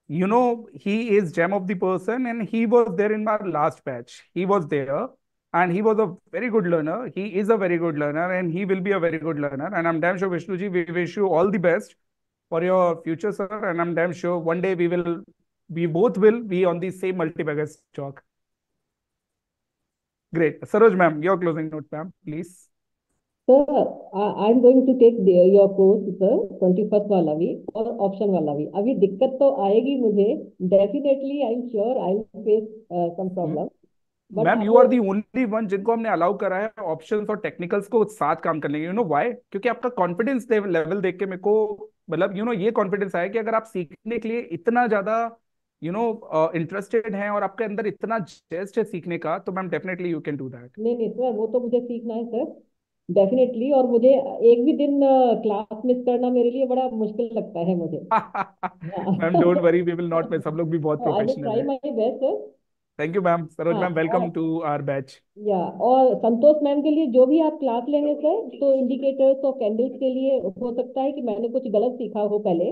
he is gem of the person, and he was there in our last batch. He was there, and he was a very good learner. He is a very good learner, and he will be a very good learner. And I'm damn sure, Vishnuji, we wish you all the best for your future, sir. And I'm damn sure one day we both will be on the same multi-bagger stock. Great. Saroj ma'am, your closing note, ma'am, please. Sir, I'm going to take your course, sir, 21st वाला भी और option वाला भी. अभी दिक्कत तो आएगी मुझे. Definitely, I'm sure I'll face some problem. But ma'am, you are the only one जिनको हमने अलाउ करा है ऑप्शंस और टेक्निकल्स को साथ काम करने के. You know why? क्योंकि आपका कॉन्फिडेंस लेवल देख के मेरे को मतलब ये कॉन्फिडेंस आया कि अगर आप सीखने के लिए इतना ज्यादा इंटरेस्टेड हैं और आपके अंदर इतना जेस्ट है सीखने का, तो ma'am definitely you can do that. नहीं सर, वो तो मुझे सीखना है सर, डेफिनेटली. और मुझे एक भी दिन क्लास मिस करना मेरे लिए बड़ा मुश्किल लगता है मुझे. Ma'am don't worry, we will not miss. सब लोग भी बहुत आई विल प्रोफेशनल ट्राई हैं. My best sir. Thank you ma'am. Saroj ma'am, welcome to our batch. और संतोष मैम के लिए जो भी आप क्लास लेंगे सर, तो इंडिकेटर्स और कैंडल्स के लिए हो सकता है कि मैंने कुछ गलत सीखा हो पहले,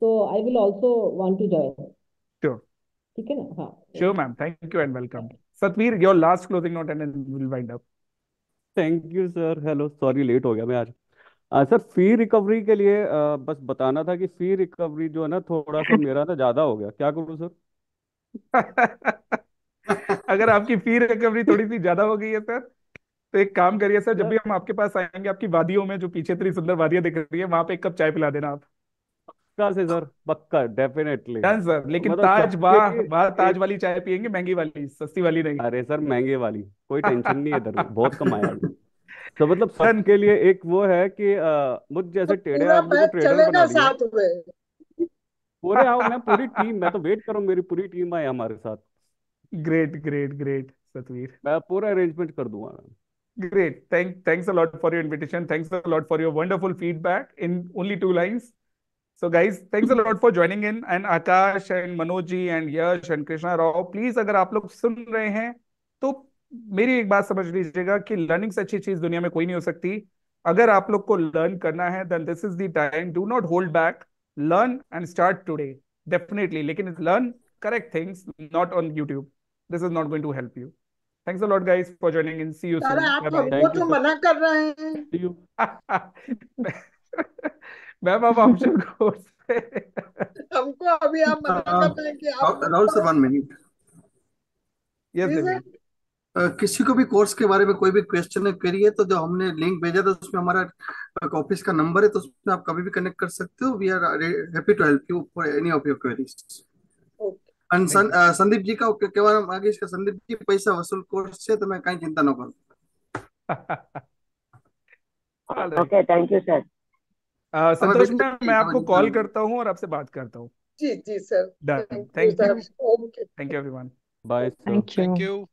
तो I will also want to join. Sure. ठीक है ना? हाँ, sure ma'am. Thank you and welcome. Satveer, your last closing note and then we will wind up. Thank you sir. Hello, sorry late हो गया मैं आज. सर, फी रिकवरी के लिए बस बताना था कि फी रिकवरी जो है ना, थोड़ा सा मेरा ना ज़्यादा हो गया. क्या करूँ सर? अगर आपकी फी रिकवरी थोड़ी सी ज्यादा हो गई है सर, तो एक काम करिए सर, जब भी हम आपके पास आएंगे, आपकी वादियों में जो पीछे इतनी सुंदर वादियां दिख रही है, वहां पे एक कप चाय पिला देना आप. पक्का से सर, पक्का, डेफिनेटली. Done sir. लेकिन मतलब ताज, सबके वाह लिए वाह, ताज एक. वाली चाय पियेंगे, महंगी वाली, सस्ती वाली नहीं. अरे सर, महंगे वाली कोई टेंशन नहीं है, इधर बहुत कमाया. तो मतलब डन. सबके लिए एक वो है कि मुझ जैसे तो टेढ़े पूरा आदमी को बैच ट्रेडर चलेगा बना दिया. साथ में. पूरे आओ, मैं पूरी टीम, मैं तो वेट करूँ, मेरी पूरी टीम आए हमारे साथ. Great great great Satveer. मैं पूरा अरेंजमेंट कर दूंगा. Great. Thanks a lot for your invitation. Thanks a lot for your wonderful feedback in only 2 lines. So guys, thanks a lot for joining in. And Akash and Manoj ji and Yash and Krishna Rao, please अगर आप लोग सुन रहे हैं तो मेरी एक बात समझ लीजिएगा कि लर्निंग से अच्छी चीज दुनिया में कोई नहीं हो सकती. अगर आप लोग को लर्न करना है, then this is the time. Do not hold back. Learn and start today. Definitely. लेकिन learn correct things, not on YouTube. This is not going to help you. Thanks a lot, guys, for joining in. See you soon. अरे आप Bye bye. हमको thank you तो sir. मना कर रहे हैं. See you. Ma'am आप option course पे. हमको अभी आप मना कर रहे हैं कि आप राहुल सर, 1 मिनट. यस जी देवी. सर. किसी को भी कोर्स के बारे में कोई भी क्वेश्चन है, क्वेरी है, तो जो हमने लिंक भेजा था उसमें हमारा ऑफिस का नंबर है, तो उसमें आप कभी भी कनेक्ट कर सकते हो. We are happy to help you for any of your queries. Okay. And thank you. Sandeep ji का कहना आगे, इसका संदीप जी पैसा वसूल कोर्स है, तो मैं कहीं चिंता न करूँ. All right. Okay, thank you sir. Santosh ma'am, मैं आपको कॉल करता हूँ और आपसे बात करता हूँ. जी जी sir. Done. Thank you thank sir. You. Okay. Thank you everyone. Bye sir. Thank thank you. You.